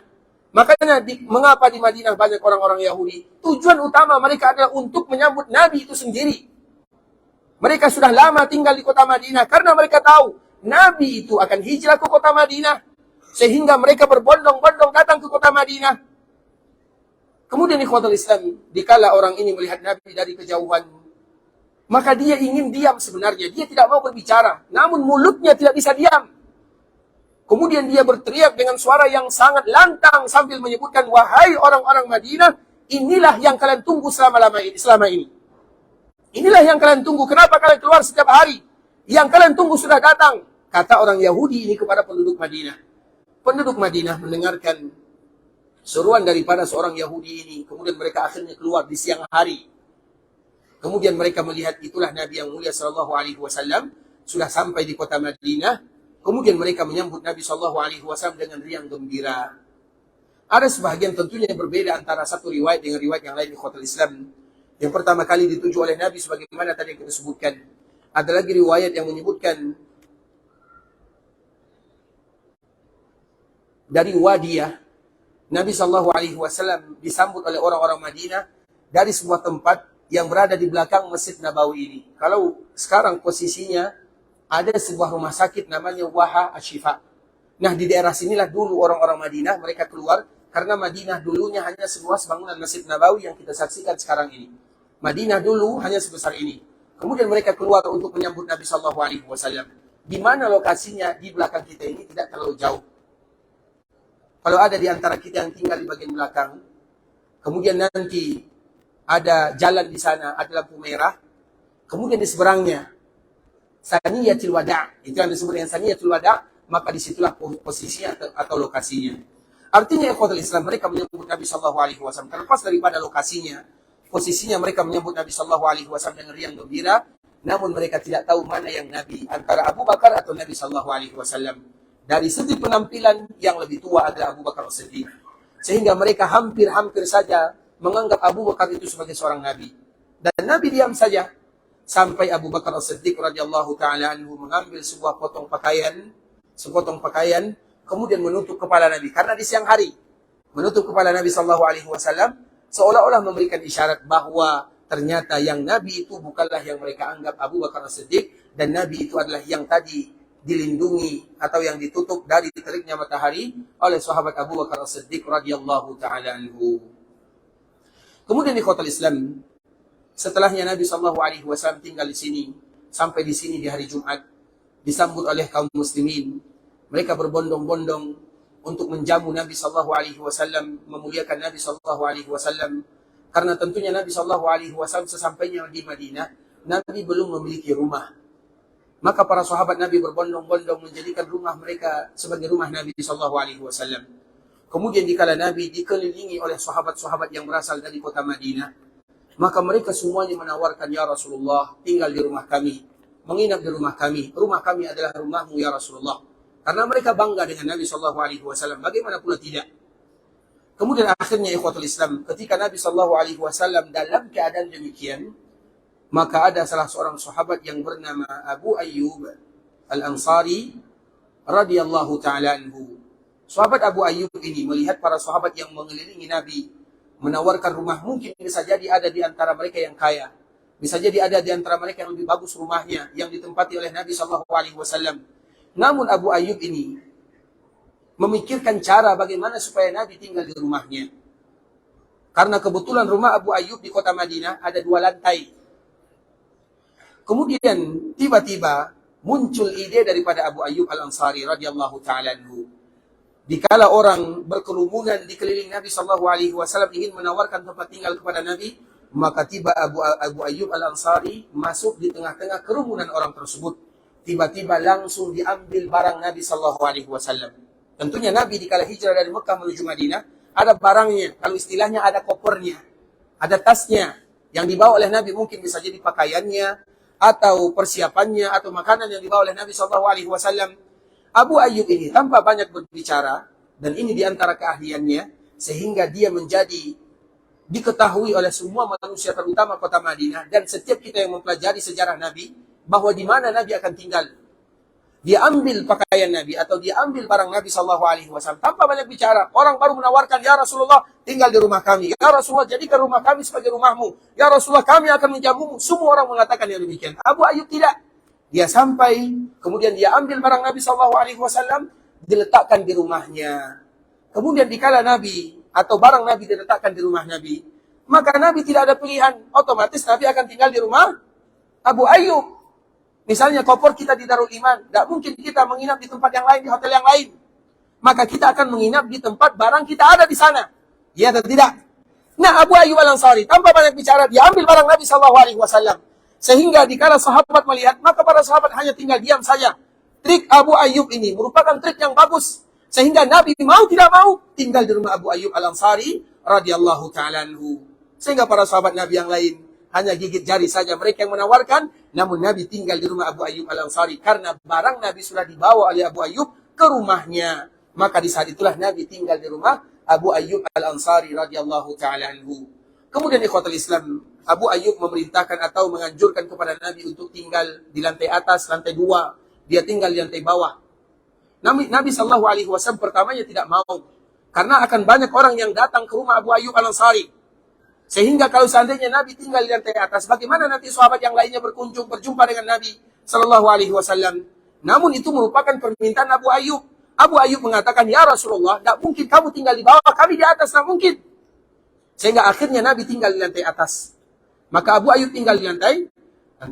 Makanya mengapa di Madinah banyak orang-orang Yahudi? Tujuan utama mereka adalah untuk menyambut Nabi itu sendiri. Mereka sudah lama tinggal di kota Madinah karena mereka tahu Nabi itu akan hijrah ke kota Madinah. Sehingga mereka berbondong-bondong datang ke kota Madinah. Kemudian ikhwatul Islam, dikala orang ini melihat Nabi dari kejauhan, maka dia ingin diam sebenarnya. Dia tidak mau berbicara. Namun mulutnya tidak bisa diam. Kemudian dia berteriak dengan suara yang sangat lantang sambil menyebutkan, wahai orang-orang Madinah, inilah yang kalian tunggu selama ini. Inilah yang kalian tunggu. Kenapa kalian keluar setiap hari? Yang kalian tunggu sudah datang. Kata orang Yahudi ini kepada penduduk Madinah. Penduduk Madinah mendengarkan seruan daripada seorang Yahudi ini. Kemudian mereka akhirnya keluar di siang hari. Kemudian mereka melihat itulah Nabi yang mulia sallallahu alaihi wasallam sudah sampai di kota Madinah. Kemudian mereka menyambut Nabi sallallahu alaihi wasallam dengan riang gembira. Ada sebahagian tentunya yang berbeda antara satu riwayat dengan riwayat yang lain di ikhwatul Islam. Yang pertama kali dituju oleh Nabi sebagaimana tadi yang kita sebutkan. Ada lagi riwayat yang menyebutkan dari Wadiyah, Nabi sallallahu alaihi wasallam disambut oleh orang-orang Madinah dari sebuah tempat yang berada di belakang Masjid Nabawi ini. Kalau sekarang posisinya ada sebuah rumah sakit namanya Waha Ashifa. Nah, di daerah sinilah dulu orang-orang Madinah mereka keluar karena Madinah dulunya hanya seluas bangunan Masjid Nabawi yang kita saksikan sekarang ini. Madinah dulu hanya sebesar ini. Kemudian mereka keluar untuk menyambut Nabi sallallahu alaihi wasallam. Di mana lokasinya? Di belakang kita ini, tidak terlalu jauh. Kalau ada di antara kita yang tinggal di bagian belakang, kemudian nanti ada jalan di sana, ada lampu merah, kemudian di seberangnya Saniyatul Wada', itu yang disebut dengan Saniyatul Wada', maka disitulah posisinya atau lokasinya. Artinya ikhwatul Islam, mereka menyambut Nabi sallallahu alaihi wasallam terlepas daripada lokasinya, posisinya mereka menyambut Nabi sallallahu alaihi wasallam dengan riang gembira, namun mereka tidak tahu mana yang Nabi, antara Abu Bakar atau Nabi sallallahu alaihi wasallam. Dari segi penampilan yang lebih tua adalah Abu Bakar As-Siddiq. Sehingga mereka hampir-hampir saja menganggap Abu Bakar itu sebagai seorang Nabi. Dan Nabi diam saja. Sampai Abu Bakar As-Siddiq radhiyallahu ta'ala anhu mengambil sebuah sepotong pakaian, kemudian menutup kepala Nabi. Karena di siang hari, menutup kepala Nabi sallallahu alaihi wasallam, seolah-olah memberikan isyarat bahwa ternyata yang Nabi itu bukanlah yang mereka anggap Abu Bakar As-Siddiq, dan Nabi itu adalah yang tadi dilindungi atau yang ditutup dari teriknya matahari oleh sahabat Abu Bakar As-Siddiq radhiyallahu ta'ala anhu. Kemudian di kota Islam, setelahnya Nabi sallallahu alaihi wasallam tinggal di sini, sampai di sini di hari Jumat, disambut oleh kaum muslimin. Mereka berbondong-bondong untuk menjamu Nabi sallallahu alaihi wasallam, memuliakan Nabi sallallahu alaihi wasallam. Karena tentunya Nabi sallallahu alaihi wasallam sesampainya di Madinah, Nabi belum memiliki rumah. Maka para sahabat Nabi berbondong-bondong menjadikan rumah mereka sebagai rumah Nabi sallallahu alaihi wasallam. Kemudian dikala Nabi dikelilingi oleh sahabat-sahabat yang berasal dari kota Madinah, maka mereka semuanya menawarkan, ya Rasulullah, tinggal di rumah kami, menginap di rumah kami. Rumah kami adalah rumahmu ya Rasulullah. Karena mereka bangga dengan Nabi sallallahu alaihi wasallam, bagaimana pula tidak. Kemudian akhirnya ikhwatul Islam, ketika Nabi sallallahu alaihi wasallam dalam keadaan demikian, maka ada salah seorang sahabat yang bernama Abu Ayyub Al-Ansari radhiyallahu ta'ala anhu. Sahabat Abu Ayyub ini melihat para sahabat yang mengelilingi Nabi, menawarkan rumah. Mungkin bisa jadi ada di antara mereka yang kaya, bisa jadi ada di antara mereka yang lebih bagus rumahnya yang ditempati oleh Nabi sallallahu alaihi wasallam. Namun Abu Ayyub ini memikirkan cara bagaimana supaya Nabi tinggal di rumahnya. Karena kebetulan rumah Abu Ayyub di kota Madinah ada 2 lantai. Kemudian tiba-tiba muncul ide daripada Abu Ayyub Al-Ansari radhiyallahu ta'ala anhu. Dikala orang berkerumunan di keliling Nabi sallallahu alaihi wasallam ingin menawarkan tempat tinggal kepada Nabi, Maka tiba Abu Ayyub Al-Ansari masuk di tengah-tengah kerumunan orang tersebut. Tiba-tiba langsung diambil barang Nabi Sallallahu Alaihi Wasallam. Tentunya Nabi di kala hijrah dari Mekah menuju Madinah, ada barangnya. Kalau istilahnya ada kopernya, ada tasnya. Yang dibawa oleh Nabi mungkin bisa jadi pakaiannya, atau persiapannya, atau makanan yang dibawa oleh Nabi Sallallahu Alaihi Wasallam. Abu Ayyub ini tanpa banyak berbicara, dan ini diantara keahliannya, sehingga dia menjadi diketahui oleh semua manusia, terutama kota Madinah, dan setiap kita yang mempelajari sejarah Nabi, bahwa di mana Nabi akan tinggal. Dia ambil pakaian Nabi atau dia ambil barang Nabi Sallallahu Alaihi Wasallam tanpa banyak bicara. Orang baru menawarkan, ya Rasulullah, tinggal di rumah kami. Ya Rasulullah, jadikan rumah kami sebagai rumahmu. Ya Rasulullah, kami akan menjamumu. Semua orang mengatakan yang demikian. Abu Ayyub tidak. Dia sampai, kemudian dia ambil barang Nabi Sallallahu Alaihi Wasallam, diletakkan di rumahnya. Kemudian dikala Nabi atau barang Nabi diletakkan di rumah Nabi, maka Nabi tidak ada pilihan. Otomatis Nabi akan tinggal di rumah Abu Ayyub. Misalnya koper kita di Darul Iman, tidak mungkin kita menginap di tempat yang lain, di hotel yang lain. Maka kita akan menginap di tempat barang kita ada di sana. Ya atau tidak? Nah, Abu Ayyub Al-Ansari tanpa banyak bicara, dia ambil barang Nabi Sallallahu Alaihi Wasallam. Sehingga dikala sahabat melihat, maka para sahabat hanya tinggal diam saja. Trik Abu Ayyub ini merupakan trik yang bagus. Sehingga Nabi mau tidak mau tinggal di rumah Abu Ayyub Al-Ansari radhiyallahu ta'ala anhu. Sehingga para sahabat Nabi yang lain hanya gigit jari saja mereka yang menawarkan, namun Nabi tinggal di rumah Abu Ayyub Al-Ansari karena barang Nabi sudah dibawa oleh Abu Ayyub ke rumahnya. Maka di saat itulah Nabi tinggal di rumah Abu Ayyub Al-Ansari radhiyallahu ta'ala anhu. Kemudian ikhwatul Islam, Abu Ayyub memerintahkan atau menganjurkan kepada Nabi untuk tinggal di lantai atas, lantai 2. Dia tinggal di lantai bawah. Nabi Sallallahu Alaihi Wasallam pertamanya tidak mau, karena akan banyak orang yang datang ke rumah Abu Ayyub Al-Ansari. Sehingga kalau seandainya Nabi tinggal di lantai atas, bagaimana nanti sahabat yang lainnya berjumpa dengan Nabi Sallallahu Alaihi Wasallam? Namun itu merupakan permintaan Abu Ayyub. Abu Ayyub mengatakan, ya Rasulullah, tidak mungkin kamu tinggal di bawah, kami di atas, tidak mungkin. Sehingga akhirnya Nabi tinggal di lantai atas. Maka Abu Ayyub tinggal di lantai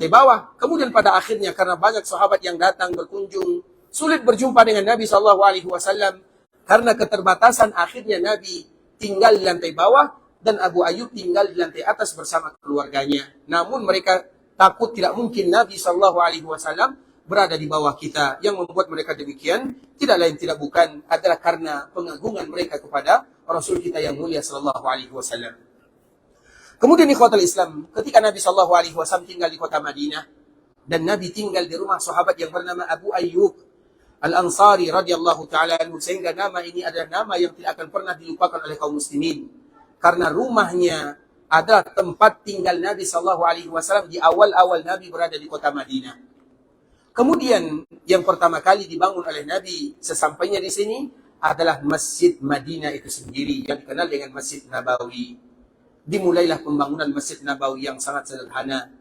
bawah. Kemudian pada akhirnya karena banyak sahabat yang datang berkunjung, sulit berjumpa dengan Nabi Sallallahu Alaihi Wasallam. Karena keterbatasan, akhirnya Nabi tinggal di lantai bawah, dan Abu Ayyub tinggal di lantai atas bersama keluarganya. Namun mereka takut tidak mungkin Nabi Sallallahu Alaihi Wasallam berada di bawah kita. Yang membuat mereka demikian tidak lain tidak bukan adalah karena pengagungan mereka kepada Rasul kita yang mulia Sallallahu Alaihi Wasallam. Kemudian ikhwatul Islam, ketika Nabi Sallallahu Alaihi Wasallam tinggal di kota Madinah dan Nabi tinggal di rumah sahabat yang bernama Abu Ayyub Al-Ansari radhiyallahu ta'ala anhu, sehingga nama ini adalah nama yang tidak akan pernah dilupakan oleh kaum muslimin. Karena rumahnya adalah tempat tinggal Nabi Sallallahu Alaihi Wasallam di awal-awal Nabi berada di kota Madinah. Kemudian yang pertama kali dibangun oleh Nabi sesampainya di sini adalah Masjid Madinah itu sendiri yang dikenal dengan Masjid Nabawi. Dimulailah pembangunan Masjid Nabawi yang sangat sederhana.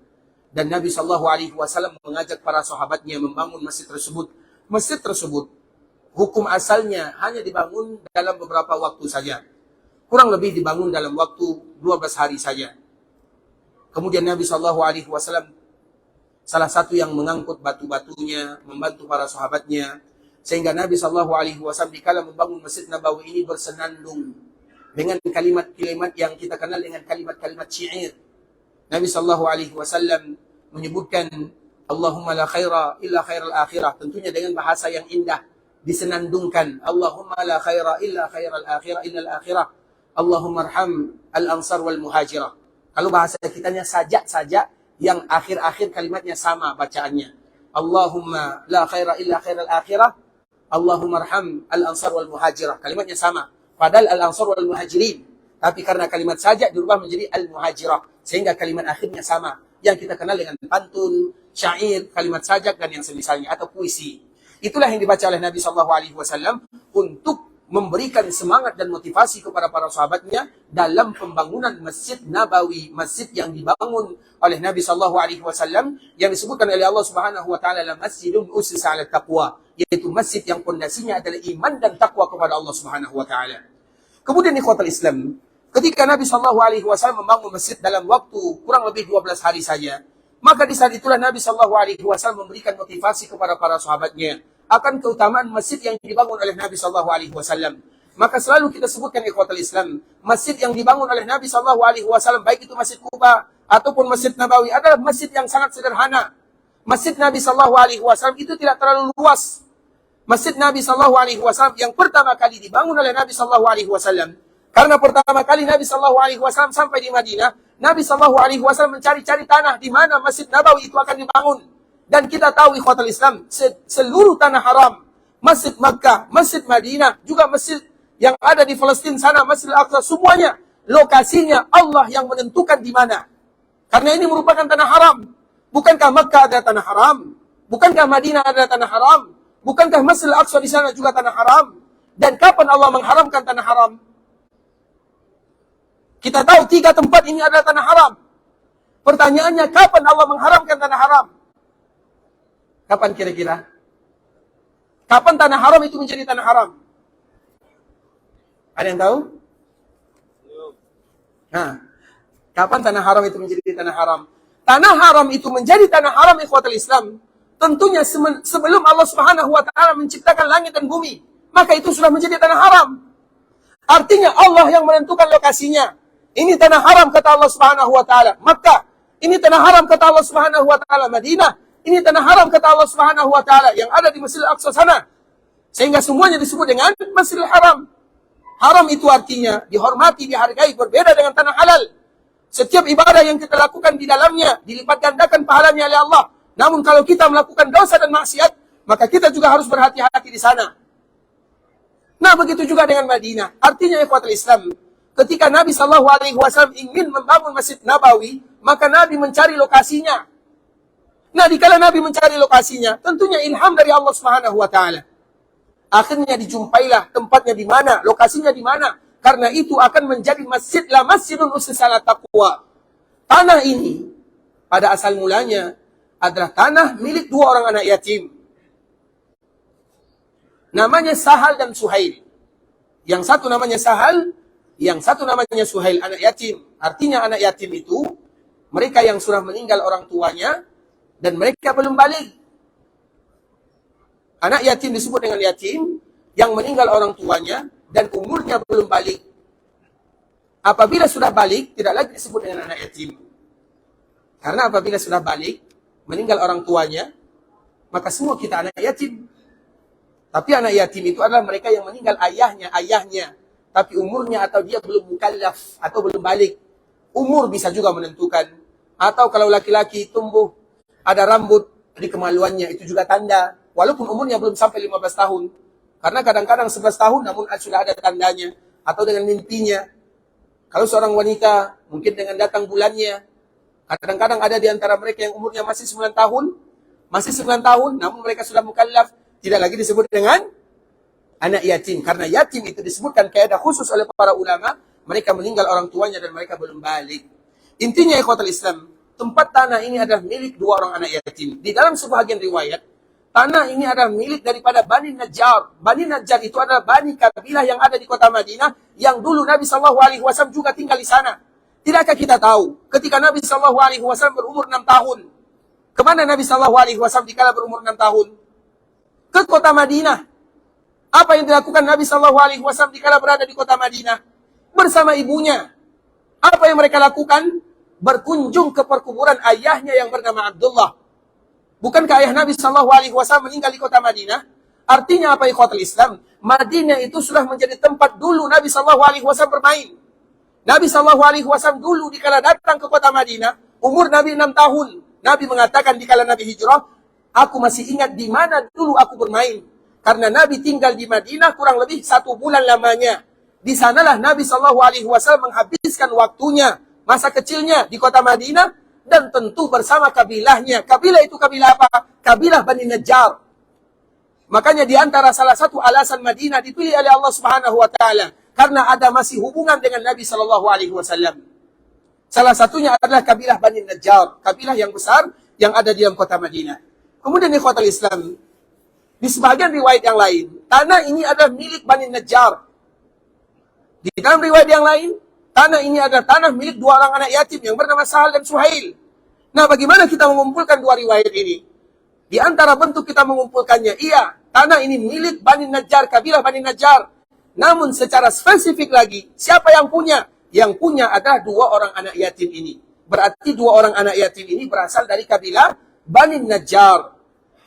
Dan Nabi Sallallahu Alaihi Wasallam mengajak para sahabatnya membangun masjid tersebut. Masjid tersebut hukum asalnya hanya dibangun dalam beberapa waktu saja. Kurang lebih dibangun dalam waktu 12 hari saja. Kemudian Nabi Sallallahu Alaihi Wasallam salah satu yang mengangkut batu-batunya, membantu para sahabatnya, sehingga Nabi Sallallahu Alaihi Wasallam dikala membangun Masjid Nabawi ini bersenandung dengan kalimat-kalimat yang kita kenal dengan kalimat-kalimat syair. Nabi Sallallahu Alaihi Wasallam menyebutkan Allahumma la khaira illa khairal akhirah, tentunya dengan bahasa yang indah, disenandungkan. Allahumma la khaira illa khairal akhirah illal akhirah. Allahumma arham al-ansar wal muhajirah. Kalau bahasa kitanya sajak saja yang akhir-akhir kalimatnya sama bacaannya. Allahumma la khaira illa khairal akhirah. Allahumma arham al-ansar wal muhajirah. Kalimatnya sama. Padahal al-ansar wal muhajirin. Tapi karena kalimat sajak dirubah menjadi al-muhajirah. Sehingga kalimat akhirnya sama. Yang kita kenal dengan pantun, syair, kalimat sajak, dan yang semisalnya. Atau puisi. Itulah yang dibaca oleh Nabi SAW untuk memberikan semangat dan motivasi kepada para sahabatnya dalam pembangunan Masjid Nabawi, masjid yang dibangun oleh Nabi Sallallahu Alaihi Wasallam yang disebutkan oleh Allah Subhanahu Wa Taala dalam Masjidun Ussisa 'ala Taqwa, yaitu masjid yang pondasinya adalah iman dan takwa kepada Allah Subhanahu Wa Taala. Kemudian ikhwatul Islam, ketika Nabi Sallallahu Alaihi Wasallam membangun masjid dalam waktu kurang lebih 12 hari saja, maka di saat itulah Nabi Sallallahu Alaihi Wasallam memberikan motivasi kepada para sahabatnya akan keutamaan masjid yang dibangun oleh Nabi Sallallahu Alaihi Wasallam. Maka selalu kita sebutkan ikhwatal Islam, masjid yang dibangun oleh Nabi SAW, baik itu Masjid Quba ataupun Masjid Nabawi, adalah masjid yang sangat sederhana. Masjid Nabi SAW itu tidak terlalu luas. Masjid Nabi SAW yang pertama kali dibangun oleh Nabi SAW, karena pertama kali Nabi SAW sampai di Madinah, Nabi SAW mencari-cari tanah di mana Masjid Nabawi itu akan dibangun. Dan kita tahu ikhwatal Islam, seluruh tanah haram, Masjid Makkah, Masjid Madinah, juga masjid yang ada di Palestina sana, Masjid Al-Aqsa, semuanya lokasinya Allah yang menentukan di mana. Karena ini merupakan tanah haram. Bukankah Makkah adalah tanah haram? Bukankah Madinah adalah tanah haram? Bukankah Masjid Al-Aqsa di sana juga tanah haram? Dan kapan Allah mengharamkan tanah haram? Kita tahu 3 tempat ini adalah tanah haram. Pertanyaannya, kapan Allah mengharamkan tanah haram? Kapan kira-kira? Kapan tanah haram itu menjadi tanah haram? Ada yang tahu? Nah, kapan tanah haram itu menjadi tanah haram? Tanah haram itu menjadi tanah haram ikhwatul Islam, tentunya sebelum Allah Subhanahu wa taala menciptakan langit dan bumi, maka itu sudah menjadi tanah haram. Artinya Allah yang menentukan lokasinya. Ini tanah haram kata Allah Subhanahu wa taala Makkah. Ini tanah haram kata Allah Subhanahu wa taala Madinah. Ini tanah haram kata Allah Subhanahu wa taala yang ada di Masjidil Aqsa sana. Sehingga semuanya disebut dengan Masjidil Haram. Haram itu artinya dihormati, dihargai, berbeda dengan tanah halal. Setiap ibadah yang kita lakukan di dalamnya dilipat gandakan pahalanya oleh Allah. Namun kalau kita melakukan dosa dan maksiat, maka kita juga harus berhati-hati di sana. Nah, begitu juga dengan Madinah. Artinya ikhwatul Islam, ketika Nabi SAW ingin membangun Masjid Nabawi, maka Nabi mencari lokasinya. Nah, dikala Nabi mencari lokasinya, tentunya ilham dari Allah Subhanahu wa taala. Akhirnya dijumpailah tempatnya di mana, lokasinya di mana. Karena itu akan menjadi masjid, la masjidun ussisa 'ala taqwa. Tanah ini pada asal mulanya adalah tanah milik 2 orang anak yatim. Namanya Sahal dan Suhail. Yang satu namanya Sahal, yang satu namanya Suhail, anak yatim. Artinya anak yatim itu mereka yang sudah meninggal orang tuanya dan mereka belum balik. Anak yatim disebut dengan yatim yang meninggal orang tuanya dan umurnya belum balik. Apabila sudah balik, tidak lagi disebut dengan anak yatim. Karena apabila sudah balik, meninggal orang tuanya, maka semua kita anak yatim. Tapi anak yatim itu adalah mereka yang meninggal ayahnya. Tapi umurnya atau dia belum mukallaf atau belum balik. Umur bisa juga menentukan. Atau kalau laki-laki tumbuh, ada rambut di kemaluannya, itu juga tanda. Walaupun umurnya belum sampai 15 tahun. Karena kadang-kadang 11 tahun namun sudah ada tandanya. Atau dengan mimpinya. Kalau seorang wanita, mungkin dengan datang bulannya. Kadang-kadang ada di antara mereka yang umurnya masih 9 tahun. Masih 9 tahun, namun mereka sudah mukallaf. Tidak lagi disebut dengan anak yatim. Karena yatim itu disebutkan kaidah khusus oleh para ulama. Mereka meninggal orang tuanya dan mereka belum balik. Intinya ikhwatul Islam, tempat tanah ini adalah milik 2 orang anak yatim. Di dalam sebahagian riwayat, tanah ini adalah milik daripada Bani Najjar. Bani Najjar itu adalah Bani kabilah yang ada di kota Madinah, yang dulu Nabi SAW juga tinggal di sana. Tidakkah kita tahu, ketika Nabi SAW berumur 6 tahun, kemana Nabi SAW dikala berumur 6 tahun? Ke kota Madinah. Apa yang dilakukan Nabi SAW dikala berada di kota Madinah? Bersama ibunya. Apa yang mereka lakukan? Berkunjung ke perkuburan ayahnya yang bernama Abdullah. Bukankah ayah Nabi SAW meninggal di kota Madinah? Artinya apa ikhwatul Islam? Madinah itu sudah menjadi tempat dulu Nabi SAW bermain. Nabi SAW dulu dikala datang ke kota Madinah, umur Nabi 6 tahun. Nabi mengatakan dikala Nabi hijrah, aku masih ingat di mana dulu aku bermain. Karena Nabi tinggal di Madinah kurang lebih 1 bulan lamanya. Di sanalah Nabi SAW menghabiskan waktunya, masa kecilnya di kota Madinah, dan tentu bersama kabilahnya. Kabilah itu kabilah apa? Kabilah Bani Najjar. Makanya di antara salah satu alasan Madinah dipilih oleh Allah Subhanahu wa taala karena ada masih hubungan dengan Nabi SAW. Salah satunya adalah kabilah Bani Najjar, kabilah yang besar yang ada di dalam kota Madinah. Kemudian ikhwatul Islam, di sebagian riwayat yang lain, tanah ini adalah milik Bani Najjar. Di dalam riwayat yang lain, tanah ini adalah tanah milik 2 orang anak yatim yang bernama Sahal dan Suhail. Nah, bagaimana kita mengumpulkan 2 riwayat ini? Di antara bentuk kita mengumpulkannya, iya, tanah ini milik Bani Najjar, kabilah Bani Najjar. Namun secara spesifik lagi, siapa yang punya? Yang punya adalah 2 orang anak yatim ini. Berarti 2 orang anak yatim ini berasal dari kabilah Bani Najjar.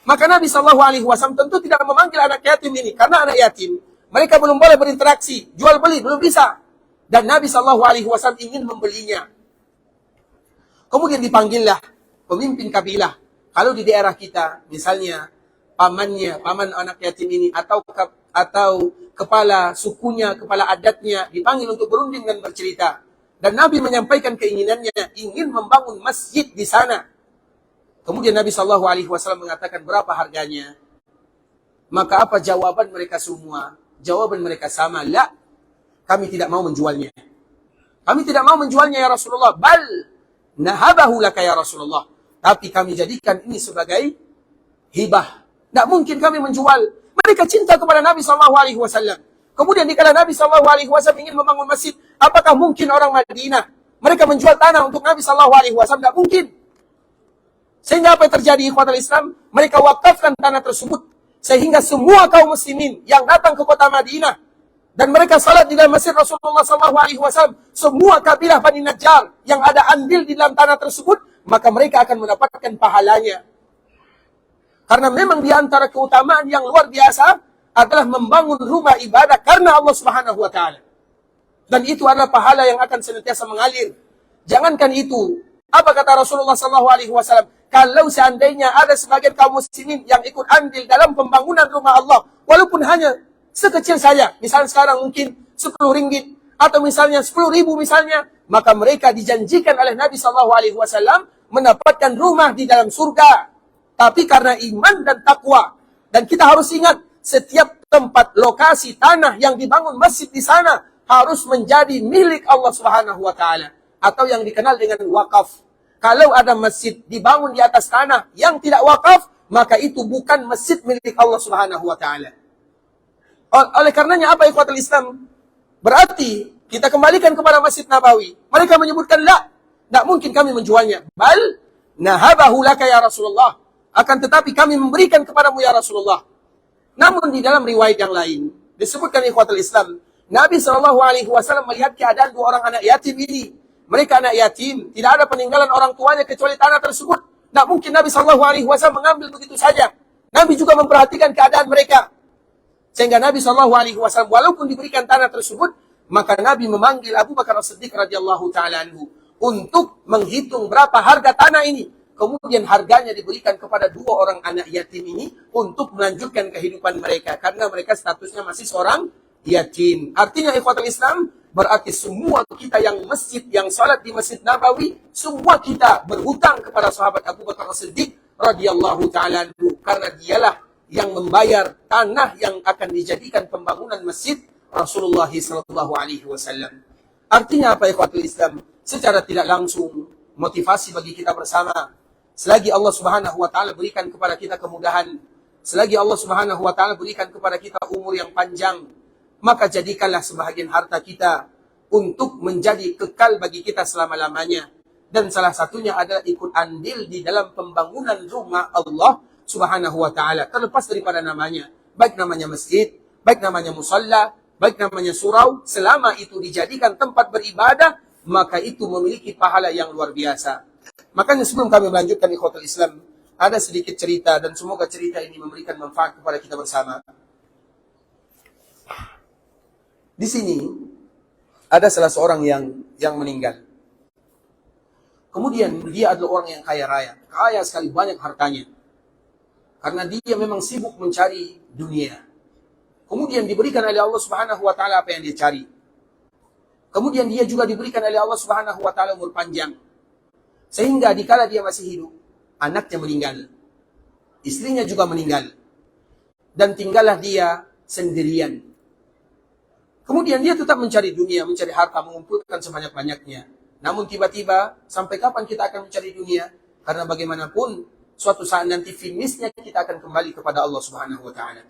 Maka Nabi SAW tentu tidak memanggil anak yatim ini. Karena anak yatim, mereka belum boleh berinteraksi. Jual beli, belum bisa. Dan Nabi SAW ingin membelinya. Kemudian dipanggillah pemimpin kabilah. Kalau di daerah kita, misalnya paman anak yatim ini, atau kepala sukunya, kepala adatnya, dipanggil untuk berunding dan bercerita. Dan Nabi menyampaikan keinginannya, ingin membangun masjid di sana. Kemudian Nabi SAW mengatakan, berapa harganya? Maka apa jawaban mereka semua? Jawaban mereka sama, la, kami tidak mau menjualnya. Kami tidak mau menjualnya ya Rasulullah. Bal nahabahu laka ya Rasulullah. Tapi kami jadikan ini sebagai hibah. Tidak mungkin kami menjual. Mereka cinta kepada Nabi SAW. Kemudian dikala Nabi SAW ingin membangun masjid, apakah mungkin orang Madinah mereka menjual tanah untuk Nabi SAW? Tidak mungkin. Sehingga apa yang terjadi ikhwatul Islam? Mereka wakafkan tanah tersebut. Sehingga semua kaum muslimin yang datang ke kota Madinah dan mereka salat di dalam masjid Rasulullah SAW, semua kabilah Bani Najjar yang ada andil di dalam tanah tersebut, maka mereka akan mendapatkan pahalanya. Karena memang di antara keutamaan yang luar biasa adalah membangun rumah ibadah karena Allah Subhanahu wa taala. Dan itu adalah pahala yang akan senantiasa mengalir. Jangankan itu, apa kata Rasulullah SAW? Kalau seandainya ada sebagian kaum muslimin yang ikut andil dalam pembangunan rumah Allah, walaupun hanya sekecil saja, misalnya sekarang mungkin 10 ringgit, atau misalnya 10.000 misalnya, maka mereka dijanjikan oleh Nabi SAW mendapatkan rumah di dalam surga. Tapi karena iman dan takwa, dan kita harus ingat, setiap tempat, lokasi, tanah yang dibangun masjid di sana harus menjadi milik Allah Subhanahu wa taala, atau yang dikenal dengan wakaf. Kalau ada masjid dibangun di atas tanah yang tidak wakaf, maka itu bukan masjid milik Allah Subhanahu wa taala. Oleh karenanya apa ikhwatul Islam? Berarti kita kembalikan kepada Masjid Nabawi. Mereka menyebutkan la, tidak mungkin kami menjualnya. Bal nahabahu laka ya Rasulullah. Akan tetapi kami memberikan kepadamu ya Rasulullah. Namun di dalam riwayat yang lain disebutkan ikhwatul Islam, Nabi SAW melihat keadaan 2 orang anak yatim ini. Mereka anak yatim, tidak ada peninggalan orang tuanya kecuali tanah tersebut. Tidak mungkin Nabi SAW mengambil begitu saja. Nabi juga memperhatikan keadaan mereka. Sehingga Nabi SAW walaupun diberikan tanah tersebut, maka Nabi memanggil Abu Bakar As-Siddiq radhiyallahu ta'ala anhu untuk menghitung berapa harga tanah ini. Kemudian harganya diberikan kepada 2 orang anak yatim ini untuk melanjutkan kehidupan mereka. Karena mereka statusnya masih seorang yatim. Artinya ikhwatul Islam, berarti semua kita yang masjid, yang salat di Masjid Nabawi, semua kita berhutang kepada sahabat Abu Bakar As-Siddiq radhiyallahu ta'ala anhu. Karena dialah yang membayar tanah yang akan dijadikan pembangunan masjid Rasulullah SAW. Artinya apa ikhwatul Islam? Secara tidak langsung, motivasi bagi kita bersama. Selagi Allah Subhanahu wa taala berikan kepada kita kemudahan, selagi Allah Subhanahu wa taala berikan kepada kita umur yang panjang, maka jadikanlah sebahagian harta kita untuk menjadi kekal bagi kita selama-lamanya. Dan salah satunya adalah ikut andil di dalam pembangunan rumah Allah Subhanahu wa ta'ala. Terlepas daripada namanya. Baik namanya masjid, baik namanya musalla, baik namanya surau. Selama itu dijadikan tempat beribadah, maka itu memiliki pahala yang luar biasa. Makanya sebelum kami melanjutkan ikhwatul Islam, ada sedikit cerita dan semoga cerita ini memberikan manfaat kepada kita bersama. Di sini ada salah seorang yang meninggal. Kemudian dia adalah orang yang kaya raya, kaya sekali, banyak hartanya. Karena dia memang sibuk mencari dunia. Kemudian diberikan oleh Allah Subhanahu wa taala apa yang dia cari. Kemudian dia juga diberikan oleh Allah Subhanahu wa taala umur panjang. Sehingga dikala dia masih hidup, anaknya meninggal. Istrinya juga meninggal. Dan tinggallah dia sendirian. Kemudian dia tetap mencari dunia, mencari harta, mengumpulkan sebanyak-banyaknya. Namun tiba-tiba, sampai kapan kita akan mencari dunia? Karena bagaimanapun, suatu saat nanti finishnya kita akan kembali kepada Allah Subhanahu wa taala.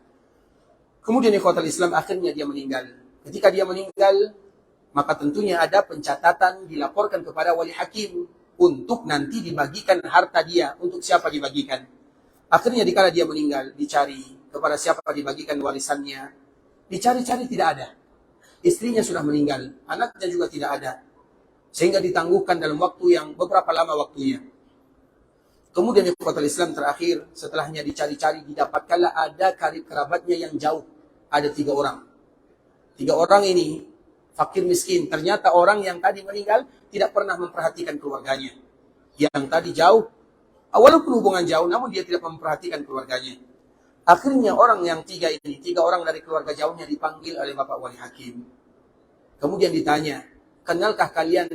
Kemudian ikhwatul Islam, akhirnya dia meninggal. Ketika dia meninggal, maka tentunya ada pencatatan dilaporkan kepada wali hakim untuk nanti dibagikan harta dia, untuk siapa dibagikan. Akhirnya dikala dia meninggal, dicari kepada siapa dibagikan warisannya. Dicari-cari tidak ada. istrinya sudah meninggal, anaknya juga tidak ada, sehingga ditangguhkan dalam waktu yang beberapa lama waktunya. Kemudian ikhwatul Islam terakhir, setelahnya dicari-cari, didapatkanlah ada karib kerabatnya yang jauh. Ada 3 orang. 3 orang ini fakir miskin. Ternyata orang yang tadi meninggal tidak pernah memperhatikan keluarganya. Yang tadi jauh, walaupun hubungan jauh, namun dia tidak memperhatikan keluarganya. Akhirnya orang yang 3 ini, 3 orang dari keluarga jauhnya dipanggil oleh Bapak Wali Hakim. Kemudian ditanya, kenalkah kalian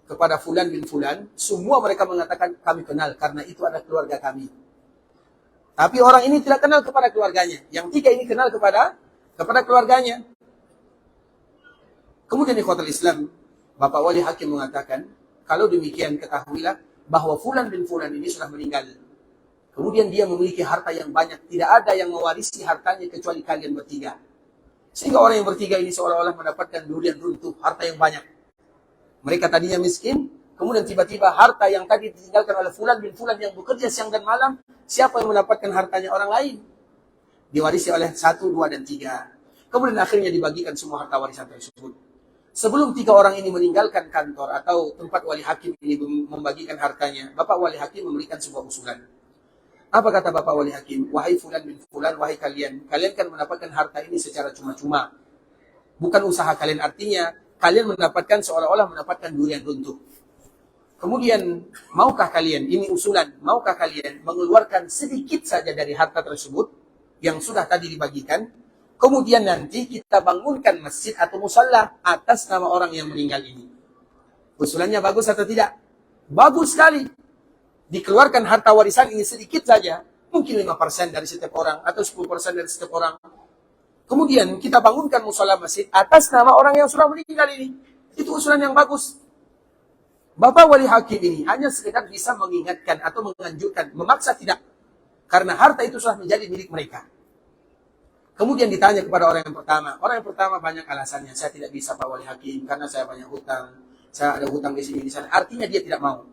kepada fulan bin fulan? Semua mereka mengatakan kami kenal karena itu adalah keluarga kami. Tapi orang ini tidak kenal kepada keluarganya. Yang 3 ini kenal kepada keluarganya. Kemudian ikhwatul Islam, Bapak Wali Hakim mengatakan, kalau demikian ketahuilah bahwa fulan bin fulan ini sudah meninggal. Kemudian dia memiliki harta yang banyak. Tidak ada yang mewarisi hartanya kecuali kalian bertiga. Sehingga orang yang bertiga ini seolah-olah mendapatkan durian runtuh, harta yang banyak. Mereka tadinya miskin, kemudian tiba-tiba harta yang tadi ditinggalkan oleh fulan bin fulan yang bekerja siang dan malam, siapa yang mendapatkan hartanya? Orang lain. Diwarisi oleh 1, 2, dan 3. Kemudian akhirnya dibagikan semua harta warisan tersebut. Sebelum 3 orang ini meninggalkan kantor atau tempat Wali Hakim ini membagikan hartanya, Bapak Wali Hakim memberikan sebuah usulan. Apa kata Bapak Wali Hakim? Wahai fulan bin fulan, wahai kalian kan mendapatkan harta ini secara cuma-cuma. Bukan usaha kalian, artinya kalian mendapatkan seolah-olah mendapatkan durian runtuh. Kemudian, maukah kalian, ini usulan, maukah kalian mengeluarkan sedikit saja dari harta tersebut yang sudah tadi dibagikan, kemudian nanti kita bangunkan masjid atau musalla atas nama orang yang meninggal ini. Usulannya bagus atau tidak? Bagus sekali. Dikeluarkan harta warisan ini sedikit saja, mungkin 5% dari setiap orang atau 10% dari setiap orang. Kemudian kita bangunkan musala masjid atas nama orang yang sudah meninggal ini. Itu usulan yang bagus. Bapak Wali Hakim ini hanya sekedar bisa mengingatkan atau menganjurkan, memaksa tidak. Karena harta itu sudah menjadi milik mereka. Kemudian ditanya kepada orang yang pertama. Orang yang pertama banyak alasannya. Saya tidak bisa Pak Wali Hakim karena saya banyak hutang. Saya ada hutang di sini, di sana. Artinya dia tidak mau.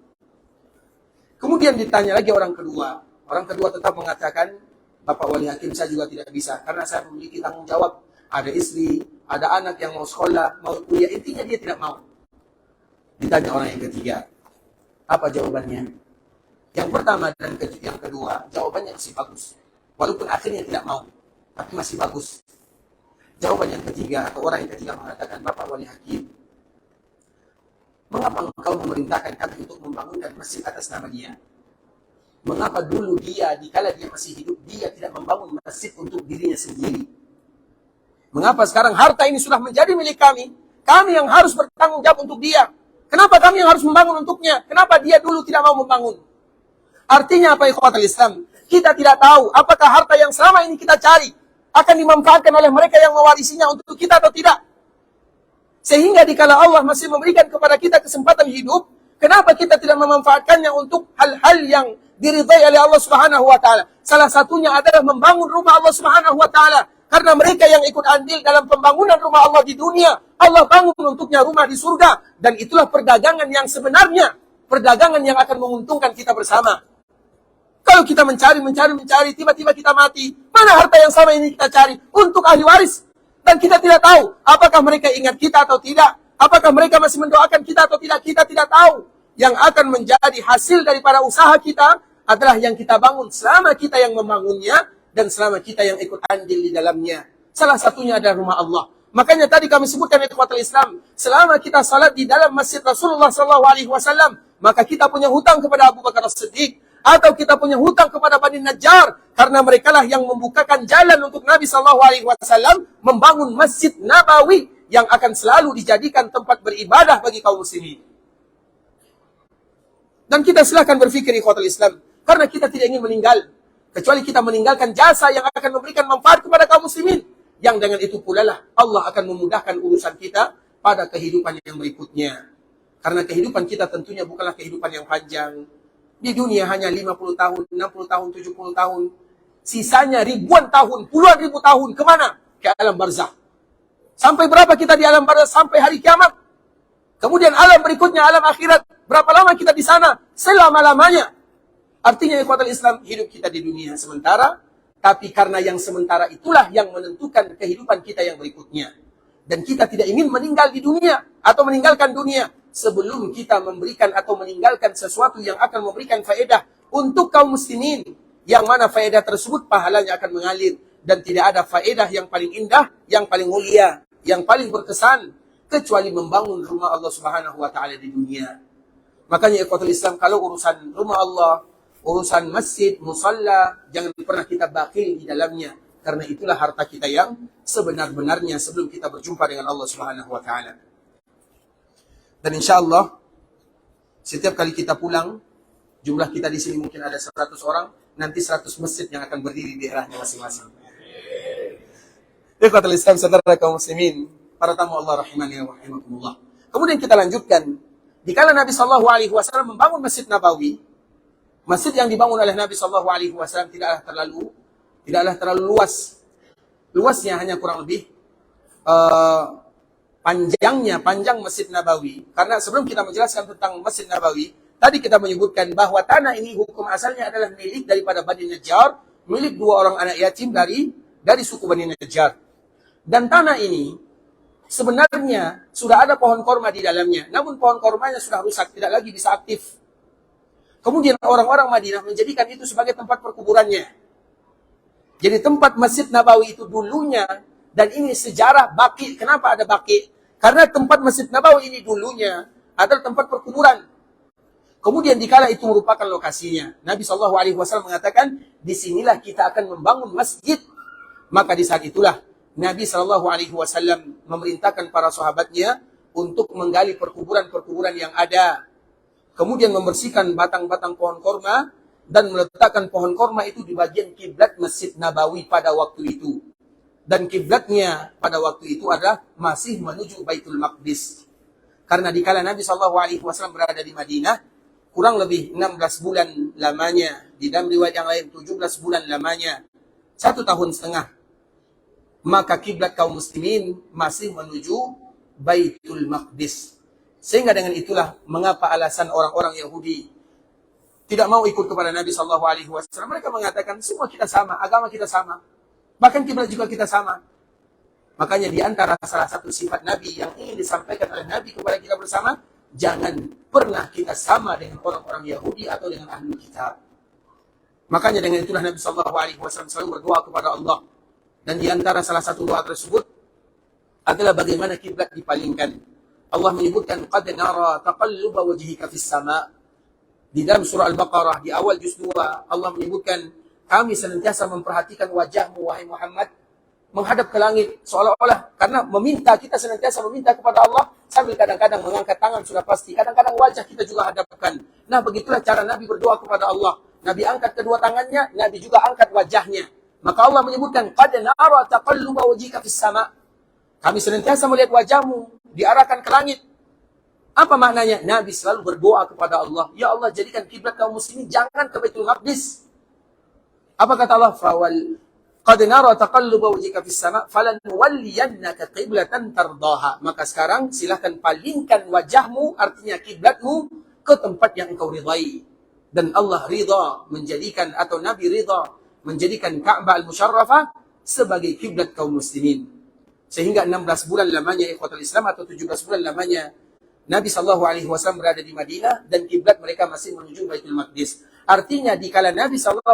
Kemudian ditanya lagi orang kedua. Orang kedua tetap mengatakan, Bapak Wali Hakim, saya juga tidak bisa karena saya memiliki tanggung jawab. Ada istri, ada anak yang mau sekolah, mau kuliah. Intinya dia tidak mau. Ditanya orang yang ketiga, apa jawabannya? Yang pertama dan yang kedua, jawabannya masih bagus. Walaupun akhirnya tidak mau, tapi masih bagus. Jawaban yang ketiga, atau orang yang ketiga mengatakan, Bapak Wali Hakim, mengapa engkau memerintahkan kami untuk membangunkan masjid atas nama dia? Mengapa dulu dia, dikala dia masih hidup, dia tidak membangun masjid untuk dirinya sendiri? Mengapa sekarang harta ini sudah menjadi milik kami? Kami yang harus bertanggung jawab untuk dia. Kenapa kami yang harus membangun untuknya? Kenapa dia dulu tidak mau membangun? Artinya apa ikhwatul Islam? Kita tidak tahu apakah harta yang selama ini kita cari akan dimanfaatkan oleh mereka yang mewarisinya untuk kita atau tidak. Sehingga dikala Allah masih memberikan kepada kita kesempatan hidup, kenapa kita tidak memanfaatkannya untuk hal-hal yang diridhai oleh Allah Subhanahu wa taala? Salah satunya adalah membangun rumah Allah Subhanahu wa taala. Karena mereka yang ikut andil dalam pembangunan rumah Allah di dunia, Allah bangun untuknya rumah di surga, dan itulah perdagangan yang sebenarnya, perdagangan yang akan menguntungkan kita bersama. Kalau kita mencari, tiba-tiba kita mati, mana harta yang sama ini kita cari untuk ahli waris? Dan kita tidak tahu apakah mereka ingat kita atau tidak, apakah mereka masih mendoakan kita atau tidak, kita tidak tahu. Yang akan menjadi hasil daripada usaha kita adalah yang kita bangun selama kita yang membangunnya dan selama kita yang ikut andil di dalamnya. Salah satunya adalah rumah Allah. Makanya tadi kami sebutkan ikhwatul Islam, selama kita salat di dalam masjid Rasulullah SAW, maka kita punya hutang kepada Abu Bakar As-Siddiq, atau kita punya hutang kepada Bani Najjar, karena merekalah yang membukakan jalan untuk Nabi SAW membangun Masjid Nabawi yang akan selalu dijadikan tempat beribadah bagi kaum muslimin. Dan kita silahkan berpikir ikhwatul Islam, karena kita tidak ingin meninggal, kecuali kita meninggalkan jasa yang akan memberikan manfaat kepada kaum muslimin. Yang dengan itu pula lah Allah akan memudahkan urusan kita pada kehidupan yang berikutnya. Karena kehidupan kita tentunya bukanlah kehidupan yang panjang. Di dunia hanya 50 tahun, 60 tahun, 70 tahun. Sisanya ribuan tahun, puluhan ribu tahun. Kemana? Ke alam barzakh. Sampai berapa kita di alam barzakh? Sampai hari kiamat. Kemudian alam berikutnya, alam akhirat. Berapa lama kita di sana? Selama-lamanya. Artinya ikhwatul Islam, hidup kita di dunia sementara, tapi karena yang sementara itulah yang menentukan kehidupan kita yang berikutnya. Dan kita tidak ingin meninggal di dunia atau meninggalkan dunia sebelum kita memberikan atau meninggalkan sesuatu yang akan memberikan faedah untuk kaum muslimin, yang mana faedah tersebut pahalanya akan mengalir, dan tidak ada faedah yang paling indah, yang paling mulia, yang paling berkesan kecuali membangun rumah Allah Subhanahu wa taala di dunia. Makanya ikhwatul Islam, kalau urusan rumah Allah, urusan masjid, musalla, jangan pernah kita bakhil di dalamnya, karena itulah harta kita yang sebenar-benarnya sebelum kita berjumpa dengan Allah Subhanahu wa taala. Dan insyaallah setiap kali kita pulang, jumlah kita di sini mungkin ada 100 orang, nanti 100 masjid yang akan berdiri di daerahnya masing-masing. Ikhwatul Islam, saudara kaum muslimin, para tamu Allah rahimani wa rahimakumullah. Kemudian kita lanjutkan, dikala Nabi sallallahu alaihi wasallam membangun Masjid Nabawi, masjid yang dibangun oleh Nabi sallallahu alaihi wasallam tidaklah terlalu luas. Luasnya hanya kurang lebih panjang Masjid Nabawi. Karena sebelum kita menjelaskan tentang Masjid Nabawi, tadi kita menyebutkan bahwa tanah ini hukum asalnya adalah milik daripada Bani Najjar, milik 2 orang anak yatim dari suku Bani Najjar. Dan tanah ini sebenarnya sudah ada pohon korma di dalamnya, namun pohon kormanya sudah rusak, tidak lagi bisa aktif. Kemudian orang-orang Madinah menjadikan itu sebagai tempat perkuburannya. Jadi tempat Masjid Nabawi itu dulunya, dan ini sejarah baqi. Kenapa ada baqi? Karena tempat Masjid Nabawi ini dulunya adalah tempat perkuburan. Kemudian dikala itu merupakan lokasinya, Nabi SAW mengatakan, disinilah kita akan membangun masjid. Maka di saat itulah Nabi SAW memerintahkan para sahabatnya untuk menggali perkuburan-perkuburan yang ada. Kemudian membersihkan batang-batang pohon korma dan meletakkan pohon korma itu di bagian kiblat Masjid Nabawi pada waktu itu. Dan kiblatnya pada waktu itu adalah masih menuju Baitul Maqdis. Karena dikala Nabi SAW berada di Madinah, kurang lebih 16 bulan lamanya. Di dalam riwayat yang lain 17 bulan lamanya. 1 tahun setengah. Maka kiblat kaum muslimin masih menuju Baitul Maqdis. Sehingga dengan itulah mengapa alasan orang-orang Yahudi tidak mau ikut kepada Nabi SAW. Mereka mengatakan semua kita sama, agama kita sama, bahkan kiblat juga kita sama. Makanya di antara salah satu sifat Nabi yang ingin disampaikan oleh Nabi kepada kita bersama, jangan pernah kita sama dengan orang-orang Yahudi atau dengan ahli kitab. Makanya dengan itulah Nabi SAW selalu berdoa kepada Allah. Dan di antara salah satu doa tersebut adalah bagaimana kiblat dipalingkan. Allah menyebutkan qad nara taqalluba wajhika fis sama'. Di dalam surah Al-Baqarah di awal juz 2 Allah menyebutkan, kami senantiasa memperhatikan wajahmu wahai Muhammad menghadap ke langit, seolah-olah karena kita senantiasa meminta kepada Allah sambil kadang-kadang mengangkat tangan sudah pasti, kadang-kadang wajah kita juga hadapkan. Nah, begitulah cara Nabi berdoa kepada Allah. Nabi angkat kedua tangannya, Nabi juga angkat wajahnya. Maka Allah menyebutkan qad nara taqalluba wajhika fis sama'. Kami senantiasa melihat wajahmu diarahkan ke langit. Apa maknanya? Nabi selalu berdoa kepada Allah, ya Allah, jadikan kiblat kaum muslimin jangan ke Baitul Maqdis. Apa kata Allah? Qad nara taqalluba wajhika fis sama' falanuwalliyannaka qiblatan tardaha. Maka sekarang silahkan palingkan wajahmu, artinya kiblatmu, ke tempat yang engkau ridai. Dan Allah ridha menjadikan, atau Nabi ridha menjadikan Ka'bah al-Musyarrafah sebagai kiblat kaum muslimin. Sehingga 16 bulan lamanya ikhwatul Islam, atau 17 bulan lamanya Nabi SAW berada di Madinah dan kiblat mereka masih menuju Baitul Maqdis. Artinya dikala Nabi SAW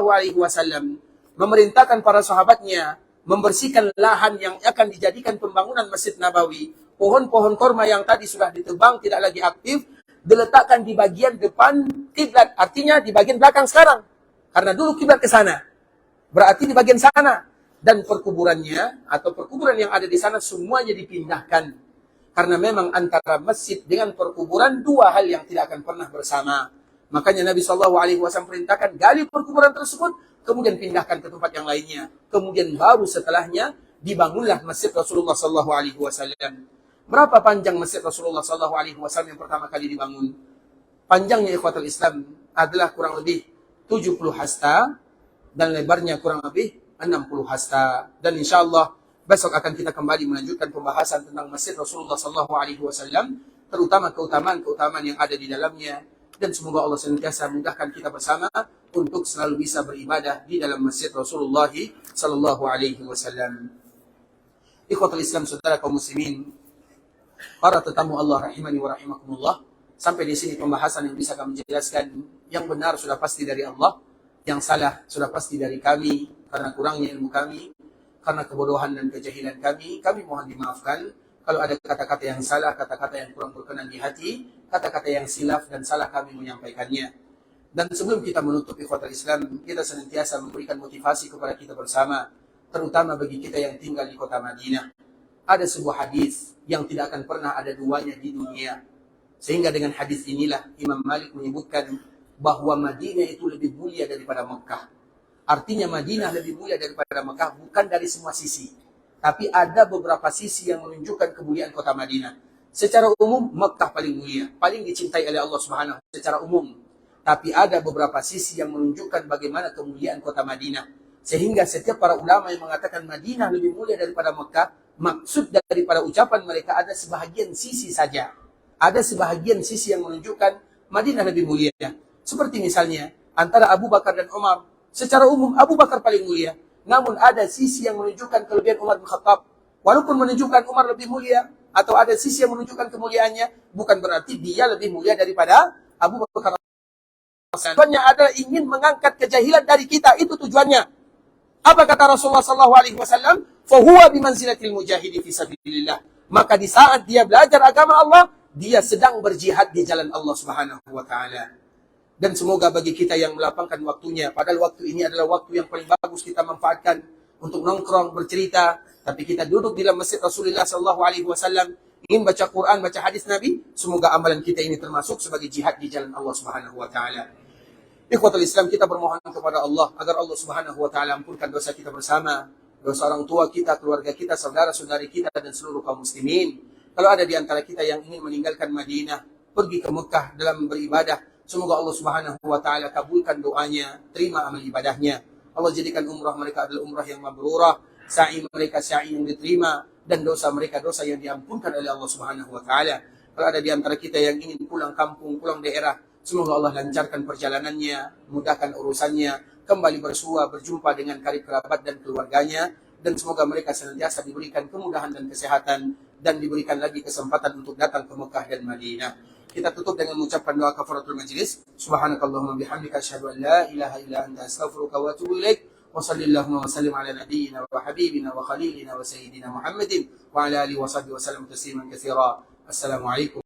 memerintahkan para sahabatnya membersihkan lahan yang akan dijadikan pembangunan Masjid Nabawi, pohon-pohon korma yang tadi sudah ditebang tidak lagi aktif, diletakkan di bagian depan kiblat, artinya di bagian belakang sekarang. Karena dulu kiblat ke sana, berarti di bagian sana. Dan perkuburannya atau perkuburan yang ada di sana semuanya dipindahkan. Karena memang antara masjid dengan perkuburan 2 hal yang tidak akan pernah bersama. Makanya Nabi SAW perintahkan gali perkuburan tersebut, kemudian pindahkan ke tempat yang lainnya. Kemudian baru setelahnya dibangunlah Masjid Rasulullah SAW. Berapa panjang Masjid Rasulullah SAW yang pertama kali dibangun? Panjangnya ikhwatul Islam adalah kurang lebih 70 hasta dan lebarnya kurang lebih 60 hasta. Dan insyaallah besok akan kita kembali melanjutkan pembahasan tentang Masjid Rasulullah SAW, terutama keutamaan-keutamaan yang ada di dalamnya. Dan semoga Allah senantiasa mudahkan kita bersama untuk selalu bisa beribadah di dalam Masjid Rasulullah SAW. Ikhwatul Islam, saudara kaum muslimin, para tetamu Allah rahimani wa rahimakumullah. Sampai di sini pembahasan yang bisa kami jelaskan. Yang benar sudah pasti dari Allah, yang salah sudah pasti dari kami karena kurangnya ilmu kami, karena kebodohan dan kejahilan kami. Kami mohon dimaafkan kalau ada kata-kata yang salah, kata-kata yang kurang berkenan di hati, kata-kata yang silaf dan salah kami menyampaikannya. Dan sebelum kita menutup ikhwatul Islam, kita senantiasa memberikan motivasi kepada kita bersama, terutama bagi kita yang tinggal di kota Madinah. Ada sebuah hadis yang tidak akan pernah ada duanya di dunia. Sehingga dengan hadis inilah Imam Malik menyebutkan bahwa Madinah itu lebih mulia daripada Mekah. Artinya Madinah lebih mulia daripada Mekah bukan dari semua sisi, tapi ada beberapa sisi yang menunjukkan kemuliaan kota Madinah. Secara umum Mekah paling mulia, paling dicintai oleh Allah Subhanahu secara umum. Tapi ada beberapa sisi yang menunjukkan bagaimana kemuliaan kota Madinah. Sehingga setiap para ulama yang mengatakan Madinah lebih mulia daripada Mekah, maksud daripada ucapan mereka ada sebahagian sisi saja. Ada sebahagian sisi yang menunjukkan Madinah lebih mulia. Seperti misalnya antara Abu Bakar dan Umar. Secara umum Abu Bakar paling mulia. Namun ada sisi yang menunjukkan kelebihan Umar bin Khattab. Walaupun menunjukkan Umar lebih mulia, atau ada sisi yang menunjukkan kemuliaannya, bukan berarti dia lebih mulia daripada Abu Bakar. Tujuannya adalah ingin mengangkat kejahilan dari kita, itu tujuannya. Apa kata Rasulullah SAW? Fahuwa bimanzilatil mujahidi fi sabilillah. Maka di saat dia belajar agama Allah, dia sedang berjihad di jalan Allah Subhanahu wa taala. Dan semoga bagi kita yang melapangkan waktunya, padahal waktu ini adalah waktu yang paling bagus kita manfaatkan untuk nongkrong, bercerita, tapi kita duduk di dalam masjid Rasulullah SAW, ingin baca Quran, baca hadis Nabi, semoga amalan kita ini termasuk sebagai jihad di jalan Allah Subhanahu wa taala. Ikhwatul Islam, kita bermohon kepada Allah agar Allah Subhanahu wa taala ampunkan dosa kita bersama, dosa orang tua kita, keluarga kita, saudara-saudari kita dan seluruh kaum muslimin. Kalau ada di antara kita yang ingin meninggalkan Madinah, pergi ke Mekah dalam beribadah, semoga Allah Subhanahu wa taala kabulkan doanya, terima amal ibadahnya. Allah jadikan umrah mereka adalah umrah yang mabrurah, sa'i mereka sa'i yang diterima, dan dosa mereka dosa yang diampunkan oleh Allah Subhanahu wa taala. Kalau ada di antara kita yang ingin pulang kampung, pulang daerah, semoga Allah lancarkan perjalanannya, mudahkan urusannya, kembali bersua, berjumpa dengan karib kerabat dan keluarganya, dan semoga mereka senantiasa diberikan kemudahan dan kesehatan, dan diberikan lagi kesempatan untuk datang ke Mekah dan Madinah. Kita tutup dengan mengucapkan doa kafaratul majlis. Subhanakallahumma bihamdika asyhadu an la ilaha illa anta astaghfiruka wa atubu ilaik. Wa sallallahu wa sallim ala nabiyyina wa habibina wa khalilina wa sayyidina Muhammadin wa ala alihi wa sahbihi wa sallam tasliman katsira. Assalamualaikum